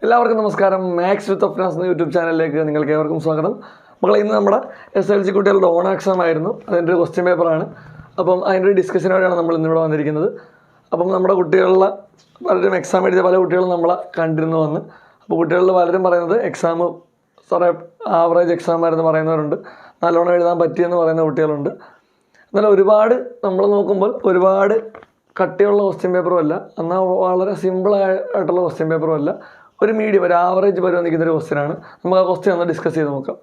എല്ലാവർക്കും നമസ്കാരം. മാത്സ് വിത്ത് അഫ്നാസ് എന്ന യൂട്യൂബ് ചാനലിലേക്ക് നിങ്ങൾക്ക് ഏവർക്കും സ്വാഗതം. മക്കളെ, ഇന്ന് നമ്മുടെ SLC കുട്ടികളുടെ ഓൺ എക്സാം ആയിരുന്നു. അതിൻ്റെ ഒരു ക്വസ്റ്റ്യൻ പേപ്പറാണ്. അപ്പം അതിൻ്റെ ഒരു ഡിസ്കഷനോടെയാണ് നമ്മൾ ഇന്നിവിടെ വന്നിരിക്കുന്നത്. അപ്പം നമ്മുടെ കുട്ടികളിലെ പലരും എക്സാം എഴുതിയ പല കുട്ടികളും നമ്മളെ കണ്ടിരുന്നു വന്ന്. അപ്പോൾ കുട്ടികളിൽ പലരും പറയുന്നത് എക്സാം സാറേ ആവറേജ് എക്സാം ആയിരുന്നു പറയുന്നവരുണ്ട്, നല്ലോണം എഴുതാൻ പറ്റിയെന്ന് പറയുന്ന കുട്ടികളുണ്ട്. എന്നാൽ ഒരുപാട് നമ്മൾ നോക്കുമ്പോൾ ഒരുപാട് കട്ടിയുള്ള ക്വസ്റ്റ്യൻ പേപ്പറും അല്ല, എന്നാൽ വളരെ സിമ്പിളായിട്ടുള്ള ക്വസ്റ്റ്യൻ പേപ്പറും അല്ല, ഒരു മീഡിയം ഒരു ആവറേജ് പരുവം നിൽക്കുന്നൊരു ക്വസ്റ്റ്യനാണ്. നമുക്ക് ആ ക്വസ്റ്റ്യൻ ഒന്ന് ഡിസ്കസ് ചെയ്ത് നോക്കാം.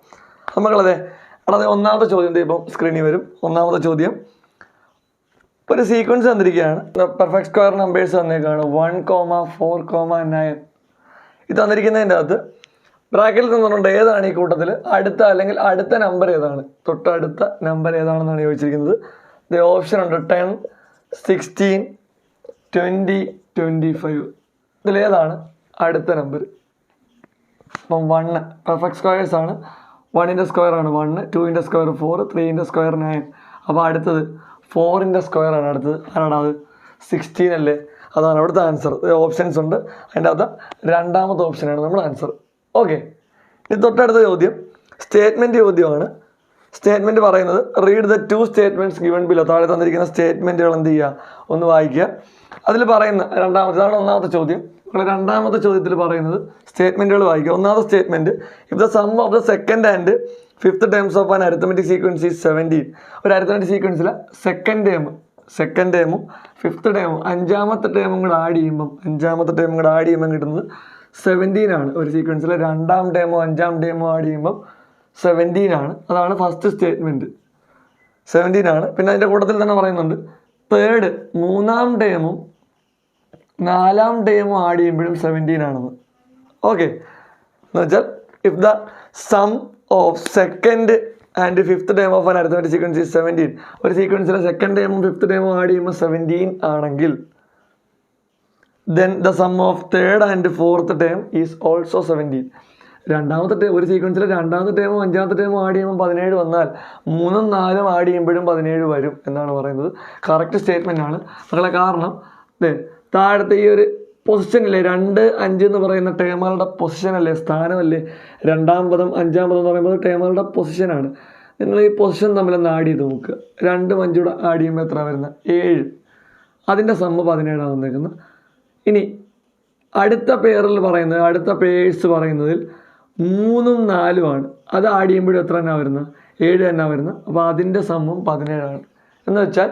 നമുക്കതെ ഒന്നാമത്തെ ചോദ്യം ഇപ്പം സ്ക്രീനിൽ വരും. ഒന്നാമത്തെ ചോദ്യം, ഒരു സീക്വൻസ് തന്നിരിക്കുകയാണ്. പെർഫെക്റ്റ് സ്ക്വയർ നമ്പേഴ്സ് തന്നേക്കാണ് 1, 4, 9. ഇത് തന്നിരിക്കുന്നതിൻ്റെ അകത്ത് ബ്രാക്കറ്റിൽ തന്നിട്ടുണ്ട് ഏതാണ് ഈ കൂട്ടത്തിൽ അടുത്ത അല്ലെങ്കിൽ അടുത്ത നമ്പർ ഏതാണ്, തൊട്ടടുത്ത നമ്പർ ഏതാണെന്നാണ് ചോദിച്ചിരിക്കുന്നത്. ഓപ്ഷൻ ഉണ്ട് 10, 16, 20, 25. ഇതിലേതാണ് അടുത്ത നമ്പർ? അപ്പം 1 പെർഫെക്റ്റ് സ്ക്വയേഴ്സ് ആണ്. 1ൻ്റെ സ്ക്വയർ ആണ് 1, 2ൻ്റെ സ്ക്വയർ 4, 3ൻ്റെ സ്ക്വയർ 9. അപ്പോൾ അടുത്തത് 4ൻ്റെ സ്ക്വയർ ആണ് അടുത്തത്. ആരാണ് അത്? 16 അല്ലേ? അതാണ് അവിടുത്തെ ആൻസർ. ഓപ്ഷൻസ് ഉണ്ട്, അതിൻ്റെ അകത്ത് രണ്ടാമത്തെ ഓപ്ഷനാണ് നമ്മുടെ ആൻസർ. ഓക്കെ, ഇത് തൊട്ടടുത്ത ചോദ്യം സ്റ്റേറ്റ്മെൻറ്റ് ചോദ്യമാണ്. സ്റ്റേറ്റ്മെൻറ്റ് പറയുന്നത് read the 2 statements given below. താഴെ തന്നിരിക്കുന്ന സ്റ്റേറ്റ്മെൻറ്റുകൾ എന്ത് ചെയ്യുക, ഒന്ന് വായിക്കുക. അതിൽ പറയുന്ന രണ്ടാമത്തേതാണ് ഒന്നാമത്തെ ചോദ്യം. രണ്ടാമത്തെ ചോദ്യത്തിൽ പറയുന്നത് സ്റ്റേറ്റ്മെൻറ്റുകൾ വായിക്കുക. ഒന്നാമത്തെ statement, if the sum of the second and fifth terms of an arithmetic sequence is 17. ഒരു അരിത്തമെറ്റിക് സീക്വൻസിൽ സെക്കൻഡ് ടേമും ഫിഫ്ത്ത് ടേമും അഞ്ചാമത്തെ ടേമും കൂടെ ആഡ് ചെയ്യുമ്പം കിട്ടുന്നത് 17 ആണ്. ഒരു സീക്വൻസിൽ രണ്ടാം ടേമോ അഞ്ചാം ടേമോ ആഡ് ചെയ്യുമ്പം 17 ആണ്. അതാണ് ഫസ്റ്റ് സ്റ്റേറ്റ്മെൻറ്റ്, 17 ആണ്. പിന്നെ അതിൻ്റെ കൂട്ടത്തിൽ തന്നെ പറയുന്നുണ്ട് തേർഡ് മൂന്നാം ടേമും നാലാം ടേമും ആഡ് ചെയ്യുമ്പോഴും 17 ആണെന്ന്. ഓക്കെ, എന്ന് വെച്ചാൽ if the sum of second and fifth term of an arithmetic sequence is 17. ഒരു സീക്വൻസിലെ സെക്കൻഡ് ടേമും ഫിഫ്ത്ത് ടേമും ആഡ് ചെയ്യുമ്പോൾ 17 ആണെങ്കിൽ then the sum of third and fourth term is also 17. ഒരു സീക്വൻസിൽ രണ്ടാമത്തെ ടേമും അഞ്ചാമത്തെ ടേമും ആഡ് ചെയ്യുമ്പോൾ 17 വന്നാൽ 3ഉം 4ഉം ആഡ് ചെയ്യുമ്പോഴും 17 വരും എന്നാണ് പറയുന്നത്. കറക്റ്റ് സ്റ്റേറ്റ്മെൻ്റ് ആണ് മക്കളെ. കാരണം താഴത്തെ ഈ ഒരു പൊസിഷനില്ലേ 2, 5 എന്ന് പറയുന്ന ടേമുകളുടെ പൊസിഷനല്ലേ, സ്ഥാനമല്ലേ. രണ്ടാം പദം അഞ്ചാം പദം എന്ന് പറയുമ്പോൾ ടേമുകളുടെ പൊസിഷനാണ്. നിങ്ങൾ ഈ പൊസിഷൻ തമ്മിലൊന്ന് ആഡ് ചെയ്ത് നോക്കുക. 2ഉം 5ഉം കൂടെ ആഡ് ചെയ്യുമ്പോൾ എത്ര വരുന്നത്? 7. അതിൻ്റെ സമ്മ് 17 വന്നേക്കുന്നത്. ഇനി അടുത്ത പേഴ്സ് പറയുന്നതിൽ 3ഉം 4ഉം ആണ്. അത് ആഡ് ചെയ്യുമ്പോഴും എത്ര തന്നെ വരുന്നത്? 7 തന്നെ വരുന്നത്. അപ്പോൾ അതിൻ്റെ സമ്മും 17 എന്ന് വെച്ചാൽ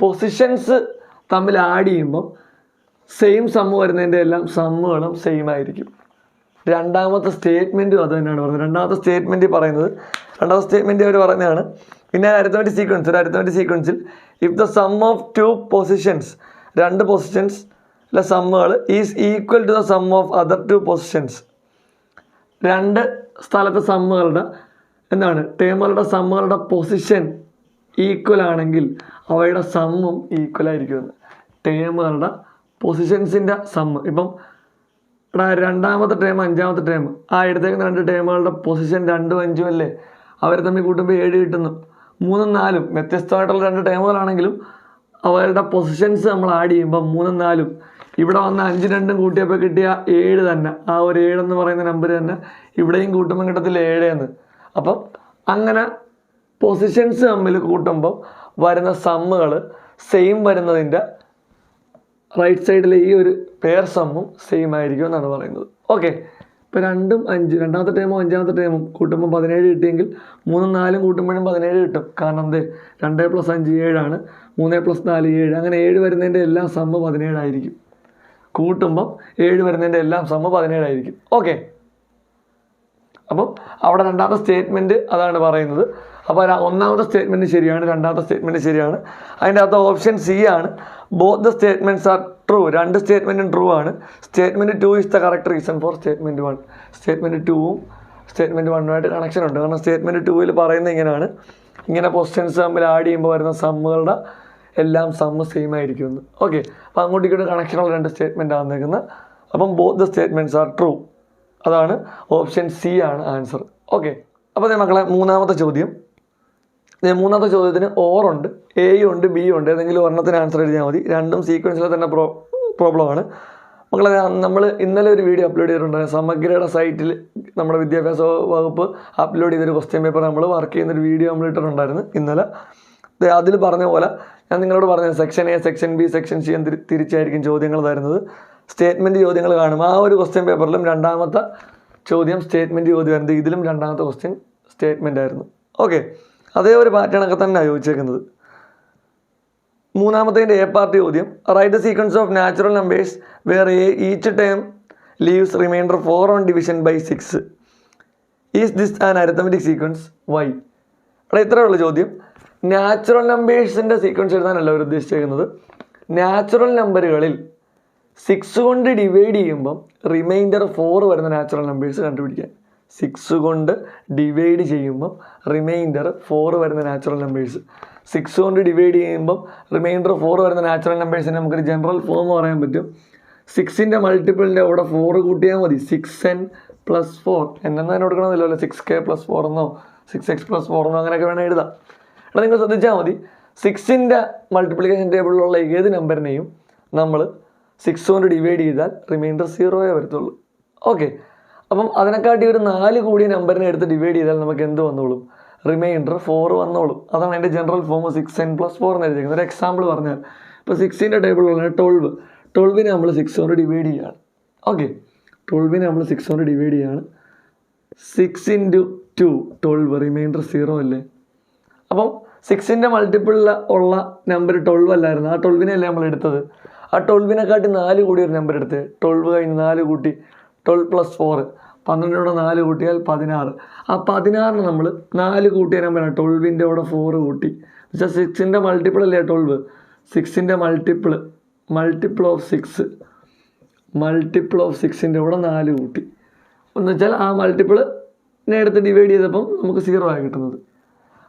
പൊസിഷൻസ് തമ്മിൽ ആഡ് ചെയ്യുമ്പോൾ സെയിം സമ്മ് വരുന്നതിൻ്റെ എല്ലാം സമ്മുകളും സെയിം ആയിരിക്കും. രണ്ടാമത്തെ സ്റ്റേറ്റ്മെൻറ്റും അത് തന്നെയാണ് പറയുന്നത്. രണ്ടാമത്തെ സ്റ്റേറ്റ്മെൻറ്റ് അവർ പറയുന്നതാണ്. പിന്നെ അരിത്തമെറ്റിക് സീക്വൻസിൽ if the sum of 2 positions, 2 പൊസിഷൻസിലെ സമ്മുകൾ is equal to the sum of other 2 positions. 2 സ്ഥലത്തെ സമ്മുകളുടെ ടേമുകളുടെ സമ്മുകളുടെ പൊസിഷൻ ഈക്വൽ ആണെങ്കിൽ അവയുടെ സമ്മും ഈക്വൽ ആയിരിക്കുമെന്ന്. ടേമുകളുടെ പൊസിഷൻസിൻ്റെ സമ്മ് ഇപ്പം രണ്ടാമത്തെ ടേം അഞ്ചാമത്തെ ടേം ആ എടുത്തേക്കുന്ന 2 ടേമുകളുടെ പൊസിഷൻ 2ഉം 5ഉം അല്ലേ, അവർ തമ്മിൽ കൂട്ടുമ്പോൾ 7 കിട്ടുന്നു. 3ഉം 4ഉം വ്യത്യസ്തമായിട്ടുള്ള 2 ടേമുകളാണെങ്കിലും അവരുടെ പൊസിഷൻസ് നമ്മൾ ആഡ് ചെയ്യുമ്പോൾ 3ഉം 4ഉം ഇവിടെ വന്ന് 5ഉം 2ഉം കൂട്ടിയപ്പോൾ കിട്ടിയ 7 തന്നെ. ആ ഒരു 7 എന്ന് പറയുന്ന നമ്പർ തന്നെ ഇവിടെയും കൂട്ടുമ്പോൾ കിട്ടത്തില്ല 7 എന്ന്. അപ്പം അങ്ങനെ പൊസിഷൻസ് തമ്മിൽ കൂട്ടുമ്പോൾ വരുന്ന സമ്മുകൾ സെയിം വരുന്നതിൻ്റെ റൈറ്റ് സൈഡിലെ ഈ ഒരു പെയർ സമ്മും സെയിം ആയിരിക്കും എന്നാണ് പറയുന്നത്. ഓക്കെ, ഇപ്പോൾ 2ഉം 5 രണ്ടാമത്തെ ടേമും അഞ്ചാമത്തെ ടേമും കൂട്ടുമ്പോൾ 17 കിട്ടിയെങ്കിൽ 3ഉം 4ഉം കൂട്ടുമ്പോഴും 17 കിട്ടും. കാരണം 2 + 5 7 ആണ്, 3 + 4 7. അങ്ങനെ 7 വരുന്നതിൻ്റെ എല്ലാം സമ്മ് 17 ആയിരിക്കും. കൂട്ടുമ്പം 7 വരുന്നതിൻ്റെ എല്ലാം സമ്മ് 17 ആയിരിക്കും. ഓക്കെ, അപ്പം അവിടെ രണ്ടാമത്തെ സ്റ്റേറ്റ്മെൻറ്റ് അതാണ് പറയുന്നത്. അപ്പോൾ ഒന്നാമത്തെ സ്റ്റേറ്റ്മെൻറ്റ് ശരിയാണ്, രണ്ടാമത്തെ സ്റ്റേറ്റ്മെൻറ്റ് ശരിയാണ്. അതിൻ്റെ അകത്ത് ഓപ്ഷൻ സി ആണ്. Both the statements are true. 2 സ്റ്റേറ്റ്മെൻറ്റും ട്രൂ ആണ്. Statement 2 is the correct reason for statement 1. Statement 2ഉം സ്റ്റേറ്റ്മെൻറ്റ് 1ഉമായിട്ട് കണക്ഷൻ ഉണ്ട്. കാരണം സ്റ്റേറ്റ്മെൻറ്റ് 2ൽ പറയുന്നത് ഇങ്ങനെ പൊസിഷൻസ് തമ്മിൽ ആഡ് ചെയ്യുമ്പോൾ വരുന്ന സമ്മുകളുടെ എല്ലാം സമ്മ് സെയിം ആയിരിക്കുമെന്ന്. ഓക്കെ, അപ്പോൾ അങ്ങോട്ടും ഇങ്ങോട്ടും കണക്ഷനുള്ള 2 സ്റ്റേറ്റ്മെൻറ്റ് ആകുന്നേക്കുന്നത്. അപ്പം both the statements are true. അതാണ് ഓപ്ഷൻ സി ആണ് ആൻസർ. ഓക്കെ, അപ്പോൾ മക്കളെ മൂന്നാമത്തെ ചോദ്യത്തിന് ഓറുണ്ട്, എയും ഉണ്ട്, ബിയും ഉണ്ട്. ഏതെങ്കിലും ഒരെണ്ണത്തിന് ആൻസർ എഴുതിയാൽ മതി. രണ്ടും സീക്വൻസിലെ തന്നെ പ്രോബ്ലമാണ്. മക്കളെ നമ്മൾ ഇന്നലെ ഒരു വീഡിയോ അപ്ലോഡ് ചെയ്തിട്ടുണ്ടായിരുന്നു. സമഗ്രയുടെ സൈറ്റിൽ നമ്മുടെ വിദ്യാഭ്യാസ വകുപ്പ് അപ്ലോഡ് ചെയ്തൊരു ക്വസ്റ്റ്യൻ പേപ്പർ നമ്മൾ വർക്ക് ചെയ്യുന്നൊരു വീഡിയോ നമ്മൾ ഇട്ടിട്ടുണ്ടായിരുന്നു ഇന്നലെ. അതിൽ പറഞ്ഞ പോലെ ഞാൻ നിങ്ങളോട് പറഞ്ഞത് section A, section B, section C എന്ന് തിരിച്ചായിരിക്കും ചോദ്യങ്ങൾ തരുന്നത്. സ്റ്റേറ്റ്മെൻറ്റ് ചോദ്യങ്ങൾ കാണും. ആ ഒരു ക്വസ്റ്റ്യൻ പേപ്പറിലും രണ്ടാമത്തെ ചോദ്യം സ്റ്റേറ്റ്മെൻറ്റ് ചോദ്യമായിരുന്നു. ഇതിലും രണ്ടാമത്തെ ക്വസ്റ്റ്യൻ സ്റ്റേറ്റ്മെൻ്റ് ആയിരുന്നു. ഓക്കെ, അതേ ഒരു പാറ്റേണൊക്കെ തന്നെയാണ് ചോദിച്ചേക്കുന്നത്. മൂന്നാമത്തേൻ്റെ എ പാർട്ട് ചോദ്യം, write the sequence of natural numbers where each term leaves remainder 4 on division by 6. Is this an arithmetic sequence? Why? അവിടെ ഇത്രയുള്ള ചോദ്യം. നാച്ചുറൽ നമ്പേഴ്സിൻ്റെ സീക്വൻസ് എഴുതാനല്ല അവർ ഉദ്ദേശിച്ചേക്കുന്നത്. നാച്ചുറൽ നമ്പറുകളിൽ 6 കൊണ്ട് ഡിവൈഡ് ചെയ്യുമ്പം റിമൈൻഡർ 4 വരുന്ന നാച്ചുറൽ നമ്പേഴ്സ് കണ്ടുപിടിക്കാൻ. 6 കൊണ്ട് ഡിവൈഡ് ചെയ്യുമ്പം റിമൈൻഡർ 4 വരുന്ന നാച്ചുറൽ നമ്പേഴ്സ്. 6 കൊണ്ട് ഡിവൈഡ് ചെയ്യുമ്പം റിമൈൻഡർ 4 വരുന്ന നാച്ചുറൽ നമ്പേഴ്സിന് നമുക്കൊരു ജനറൽ ഫോം പറയാൻ പറ്റും. 6ൻ്റെ മൾട്ടിപ്പിളിൻ്റെ അവിടെ 4 കൂട്ടിയാൽ മതി. 6n + 4 എന്നെന്ന് തന്നെ കൊടുക്കണമെന്നില്ലല്ലോ. 6k + 4 എന്നോ 6x + 4 എന്നോ അങ്ങനെയൊക്കെ വേണം എഴുതാം. അവിടെ നിങ്ങൾ ശ്രദ്ധിച്ചാൽ മതി. 6ൻ്റെ മൾട്ടിപ്ലിക്കേഷൻ ടേബിളിലുള്ള ഏത് നമ്പറിനെയും നമ്മൾ 6 കൊണ്ട് ഡിവൈഡ് ചെയ്താൽ റിമൈൻഡർ 0 വരത്തുള്ളൂ. ഓക്കെ, അപ്പം അതിനെക്കാട്ടി ഒരു 4 കൂടിയ നമ്പറിനെ എടുത്ത് ഡിവൈഡ് ചെയ്താൽ നമുക്ക് എന്ത് വന്നോളും? റിമൈൻഡർ 4 വന്നോളും. അതാണ് അതിൻ്റെ ജനറൽ ഫോം. 6n + 4 എന്ന് എഴുതിയിരിക്കുന്നത്. ഒരു എക്സാമ്പിൾ പറഞ്ഞാൽ ഇപ്പോൾ 6ൻ്റെ ടേബിളിലുള്ള 12നെ നമ്മൾ 6 കൊണ്ട് ഡിവൈഡ് ചെയ്യുകയാണ്. ഓക്കെ, 12നെ നമ്മൾ 6 കൊണ്ട് ഡിവൈഡ് ചെയ്യുകയാണ്. 6 × 2 12, റിമൈൻഡർ 0 അല്ലേ? അപ്പം 6ൻ്റെ മൾട്ടിപ്പിളിൽ ഉള്ള നമ്പർ 12 അല്ലായിരുന്നു. ആ 12നെ അല്ലേ നമ്മൾ എടുത്തത്. ആ 12നെക്കാട്ടി 4 കൂടി ഒരു നമ്പർ എടുത്ത് 12 കഴിഞ്ഞ് 4 കൂട്ടി 12 + 4 12 4 കൂട്ടിയാൽ 16. ആ 16ന് നമ്മൾ 4 കൂട്ടിയ നമ്പറാണ്. 12ൻ്റെ കൂടെ 4 കൂട്ടി. പക്ഷേ 6ൻ്റെ മൾട്ടിപ്പിൾ അല്ലേ 12. 6ൻ്റെ മൾട്ടിപ്പിൾ ഓഫ് 6ൻ്റെ കൂടെ 4 കൂട്ടി എന്ന് വെച്ചാൽ ആ മൾട്ടിപ്പിളിനെ എടുത്ത് ഡിവൈഡ് ചെയ്തപ്പം നമുക്ക് 0 ആയി കിട്ടുന്നത്.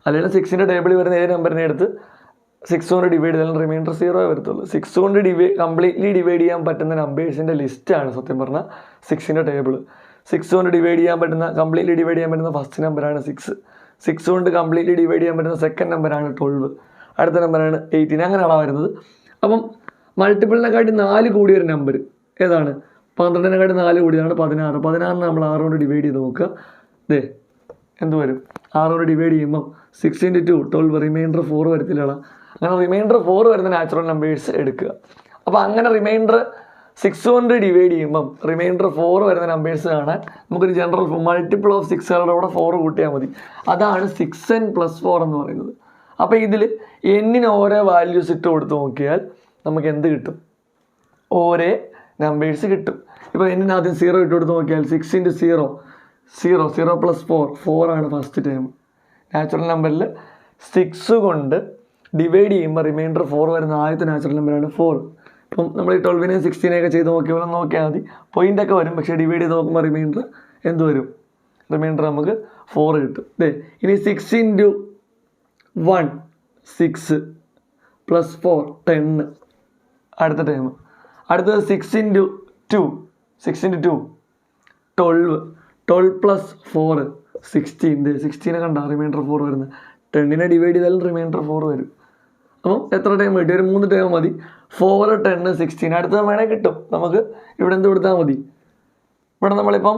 അല്ലെങ്കിൽ 6ൻ്റെ ടേബിളിൽ വരുന്ന ഏത് നമ്പറിനെ എടുത്ത് 6 കൊണ്ട് ഡിവൈഡ് ചെയ്താലും റിമൈൻഡർ 0 വരത്തുള്ളൂ. 6 കൊണ്ട് കംപ്ലീറ്റ്ലി ഡിവൈഡ് ചെയ്യാൻ പറ്റുന്ന നമ്പേഴ്സിൻ്റെ ലിസ്റ്റാണ് സത്യം പറഞ്ഞാൽ 6ൻ്റെ ടേബിൾ. 6 കൊണ്ട് ഡിവൈഡ് ചെയ്യാൻ പറ്റുന്ന കംപ്ലീറ്റ്ലി ഡിവൈഡ് ചെയ്യാൻ പറ്റുന്ന ഫസ്റ്റ് നമ്പറാണ് 6. 6 കൊണ്ട് കംപ്ലീറ്റ്ലി ഡിവൈഡ് ചെയ്യാൻ പറ്റുന്ന സെക്കൻഡ് നമ്പറാണ് 12. അടുത്ത നമ്പറാണ് 18. അങ്ങനെയാണ് വരുന്നത്. അപ്പം മൾട്ടിപ്പിളിനെക്കാട്ടി 4 കൂടിയൊരു നമ്പർ ഏതാണ്? 12നെക്കാട്ടി 4 കൂടിയതാണ് 16. 16നെ നമ്മൾ 6 കൊണ്ട് ഡിവൈഡ് ചെയ്ത് നോക്കുക. എന്ത് വരും? 6 കൊണ്ട് ഡിവൈഡ് ചെയ്യുമ്പം 6 × 2 12, റിമൈൻഡർ 4 വരത്തില്ല. അങ്ങനെ റിമൈൻഡർ 4 വരുന്ന നാച്ചുറൽ നമ്പേഴ്സ് എടുക്കുക. അപ്പോൾ അങ്ങനെ റിമൈൻഡർ 6 കൊണ്ട് ഡിവൈഡ് ചെയ്യുമ്പം റിമൈൻഡർ 4 വരുന്ന നമ്പേഴ്സ് കാണാൻ നമുക്കൊരു ജനറൽ മൾട്ടിപ്പിൾ ഓഫ് 6കളുടെ കൂടെ 4 കൂട്ടിയാൽ മതി. അതാണ് 6n + 4 എന്ന് പറയുന്നത്. അപ്പോൾ ഇതിൽ എന്നിന് ഓരോ വാല്യൂസ് ഇട്ട് കൊടുത്ത് നോക്കിയാൽ നമുക്ക് എന്ത് കിട്ടും? ഓരോ നമ്പേഴ്സ് കിട്ടും. ഇപ്പോൾ എന്നിന് ആദ്യം 0 ഇട്ട് കൊടുത്ത് നോക്കിയാൽ 6 × 0 0 0 + 4 4 ആണ് ഫസ്റ്റ് ടൈം. നാച്ചുറൽ നമ്പറിൽ 6 കൊണ്ട് ഡിവൈഡ് ചെയ്യുമ്പോൾ റിമൈൻഡർ 4 വരുന്ന ആദ്യത്തെ നാച്ചുറൽ നമ്പറാണ് 4. ഇപ്പം നമ്മൾ ഈ 12നെയും 16നെയൊക്കെ ചെയ്ത് നോക്കിയാൽ നോക്കിയാൽ മതി. പോയിൻ്റൊക്കെ വരും. പക്ഷേ ഡിവൈഡ് ചെയ്ത് നോക്കുമ്പോൾ റിമൈൻഡർ എന്ത് വരും? റിമൈൻഡർ നമുക്ക് 4 കിട്ടും. ഇനി 6 × 1 6 + 4 10 അടുത്ത ടൈം. അടുത്തത് 6 × 2 12 12 + 4 16. 16നെ കണ്ട റിമൈൻഡർ 4 വരുന്നത്. 10നെ ഡിവൈഡ് ചെയ്താലും റിമൈൻഡർ 4 വരും. അപ്പം എത്ര ടൈം കിട്ടി? ഒരു 3 ടൈം മതി. 4 10 16. അടുത്തത് വേണേൽ കിട്ടും. നമുക്ക് ഇവിടെ എന്ത് കൊടുത്താൽ മതി? ഇവിടെ നമ്മളിപ്പം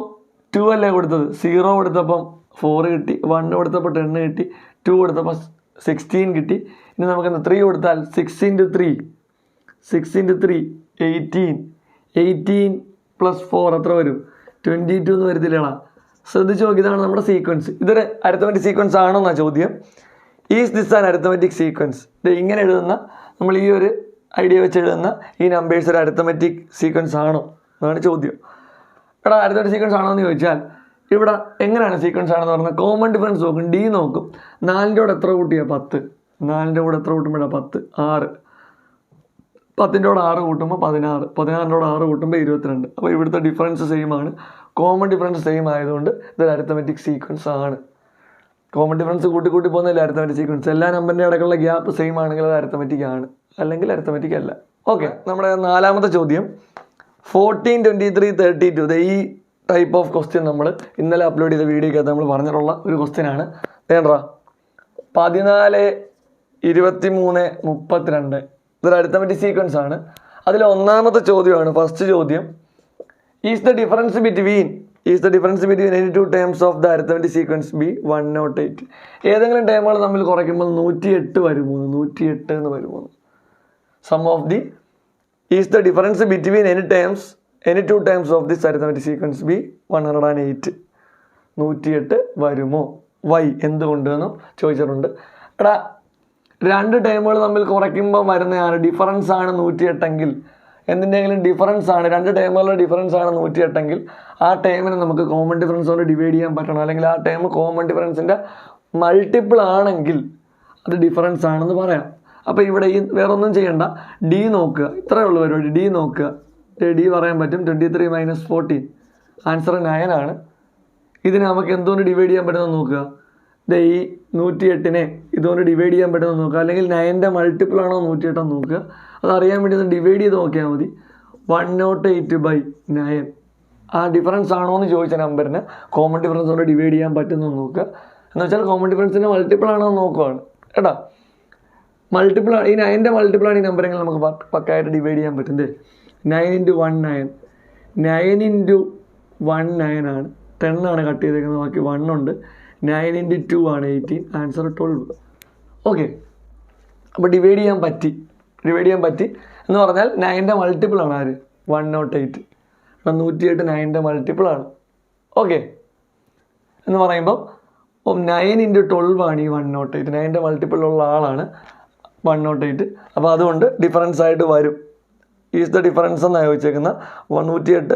2 അല്ലേ കൊടുത്തത്. 0 കൊടുത്തപ്പം 4 കിട്ടി, 1 കൊടുത്തപ്പോൾ 10 കിട്ടി, 2 കൊടുത്തപ്പോൾ 16 കിട്ടി. ഇനി നമുക്കെന്താ 3 കൊടുത്താൽ 6 × 3 18. 18 + 4 എത്ര വരും? 22 എന്ന് വരത്തില്ലടാ. ശ്രദ്ധിച്ച് നോക്കി, ഇതാണ് നമ്മുടെ സീക്വൻസ്. ഇതൊരു അരിത്തമെറ്റിക് സീക്വൻസ് ആണോ എന്നാണ് ചോദ്യം. Is this an arithmetic sequence? ഇങ്ങനെ എഴുതുന്ന, നമ്മൾ ഈ ഒരു ഐഡിയ വെച്ച് എഴുതുന്ന ഈ നമ്പേഴ്സ് ഒരു അരിത്തമെറ്റിക് സീക്വൻസ് ആണോ എന്നാണ് ചോദ്യം. എടാ അരിത്തമെറ്റിക് സീക്വൻസ് ആണോ എന്ന് ചോദിച്ചാൽ ഇവിടെ എങ്ങനെയാണ് സീക്വൻസ് ആണെന്ന് പറഞ്ഞാൽ കോമൺ ഡിഫറൻസ് നോക്കും. ഡി നോക്കും. 4ൻ്റെ കൂടെ എത്ര കൂട്ടിയാണ്? 10. 4ൻ്റെ കൂടെ എത്ര കൂട്ടുമ്പോഴാണ്? 10 6. 10ൻ്റെ കൂടെ 6 കൂട്ടുമ്പോൾ 16. 16ൻ്റെ കൂടെ 6 കൂട്ടുമ്പോൾ 22. അപ്പോൾ ഇവിടുത്തെ ഡിഫറൻസ് സെയിം ആണ്. കോമൺ ഡിഫറൻസ് സെയിം ആയതുകൊണ്ട് ഇതൊരു അരിത്തമെറ്റിക് സീക്വൻസ് ആണ്. കോമൺ ഡിഫറൻസ് കൂട്ടി പോകുന്നതിൽ അരിത്തമെറ്റിക് സീക്വൻസ്. എല്ലാ നമ്പറിൻ്റെ ഇടയ്ക്കുള്ള ഗ്യാപ്പ് സെയിം ആണെങ്കിൽ അത് അരിത്തമെറ്റിക് ആണ്, അല്ലെങ്കിൽ അരിത്തമെറ്റിക് അല്ല. ഓക്കെ, നമ്മുടെ നാലാമത്തെ ചോദ്യം 14 23 32. ഈ ടൈപ്പ് ഓഫ് ക്വസ്റ്റ്യൻ നമ്മൾ ഇന്നലെ അപ്ലോഡ് ചെയ്ത വീഡിയോക്കകത്ത് നമ്മൾ പറഞ്ഞിട്ടുള്ള ഒരു ക്വസ്റ്റ്യൻ ആണ്. വേണ്ടാ 14 23 32. ഇതൊരു അരിത്തമെറ്റിക് സീക്വൻസ് ആണ്. അതിൽ ഒന്നാമത്തെ ചോദ്യമാണ്, ഫസ്റ്റ് ചോദ്യം. Is the difference between any two terms of the arithmetic sequence be 108? ഏതെങ്കിലും ടേമുകൾ തമ്മിൽ കുറയ്ക്കുമ്പോൾ 108 വരുമോ? 108 എന്ന് വരുമോ? Sum of the is the difference between any two terms of this arithmetic sequence be 108. 108 വരുമോ? വൈ, എന്തുകൊണ്ട് എന്നും ചോദിച്ചിട്ടുണ്ട്. എടാ, രണ്ട് ടേമുകൾ തമ്മിൽ കുറയ്ക്കുമ്പോൾ വരുന്നതാണ് ഡിഫറൻസ് ആണ് 108 എങ്കിൽ, എന്തിൻ്റെങ്കിലും ഡിഫറൻസ് ആണ്, രണ്ട് ടേമുകളുടെ ഡിഫറൻസ് ആണ് 108 എങ്കിൽ ആ ടേമിനെ നമുക്ക് കോമൺ ഡിഫറൻസ് കൊണ്ട് ഡിവൈഡ് ചെയ്യാൻ പറ്റണം. അല്ലെങ്കിൽ ആ ടേം കോമൺ ഡിഫറൻസിൻ്റെ മൾട്ടിപ്പിൾ ആണെങ്കിൽ അത് ഡിഫറൻസ് ആണെന്ന് പറയാം. അപ്പോൾ ഇവിടെ ഈ വേറെ ഒന്നും ചെയ്യണ്ട, ഡി നോക്കുക, ഇത്രയേ ഉള്ളൂ പരിപാടി. ഡി നോക്കുക, ഡി പറയാൻ പറ്റും. 23 - 14 ആൻസർ 9 ആണ്. ഇതിനെ നമുക്ക് എന്തുകൊണ്ട് ഡിവൈഡ് ചെയ്യാൻ പറ്റുമെന്ന് നോക്കുക. ഈ 108നെ ഇതുകൊണ്ട് ഡിവൈഡ് ചെയ്യാൻ പറ്റുമെന്ന് നോക്കുക. അല്ലെങ്കിൽ 9ൻ്റെ മൾട്ടിപ്പിൾ ആണോ 108 എന്ന് നോക്കുക. അതറിയാൻ വേണ്ടി ഒന്ന് ഡിവൈഡ് ചെയ്ത് നോക്കിയാൽ മതി. 108/9 ആ ഡിഫറൻസ് ആണോ എന്ന് ചോദിച്ച നമ്പറിന് കോമൺ ഡിഫറൻസ് കൊണ്ട് ഡിവൈഡ് ചെയ്യാൻ പറ്റുമെന്ന് നോക്കുക. എന്ന് വെച്ചാൽ കോമൺ ഡിഫറൻസിൻ്റെ മൾട്ടിപ്പിൾ ആണോ എന്ന് നോക്കുകയാണ് കേട്ടോ. മൾട്ടിപ്പിൾ ആണ്, ഈ 9ൻ്റെ മൾട്ടിപ്പിൾ ആണ് ഈ നമ്പറെങ്കിൽ നമുക്ക് പക്കായിട്ട് ഡിവൈഡ് ചെയ്യാൻ പറ്റും. 9 × 1 9, 9 × 1 9 ആണ്. 10 ആണ് കട്ട് ചെയ്തേക്കുന്നത്, ബാക്കി 1 ഉണ്ട്. 9 × 2 ആണ് 18, ആൻസർ 12. ഓക്കെ, അപ്പോൾ ഡിവൈഡ് ചെയ്യാൻ പറ്റി എന്ന് പറഞ്ഞാൽ 9ൻ്റെ മൾട്ടിപ്പിൾ ആണ് ആര്? 108. 108 9ൻ്റെ മൾട്ടിപ്പിൾ ആണ്. ഓക്കെ, എന്ന് പറയുമ്പോൾ 9 × 12 ആണ് ഈ 108. 9ൻ്റെ മൾട്ടിപ്പിൾ ഉള്ള ആളാണ് 108. അപ്പോൾ അതുകൊണ്ട് ഡിഫറൻസ് ആയിട്ട് വരും. ഈസ് ദ ഡിഫറൻസ് എന്നാണ് ചോദിച്ചേക്കുന്നത്. 108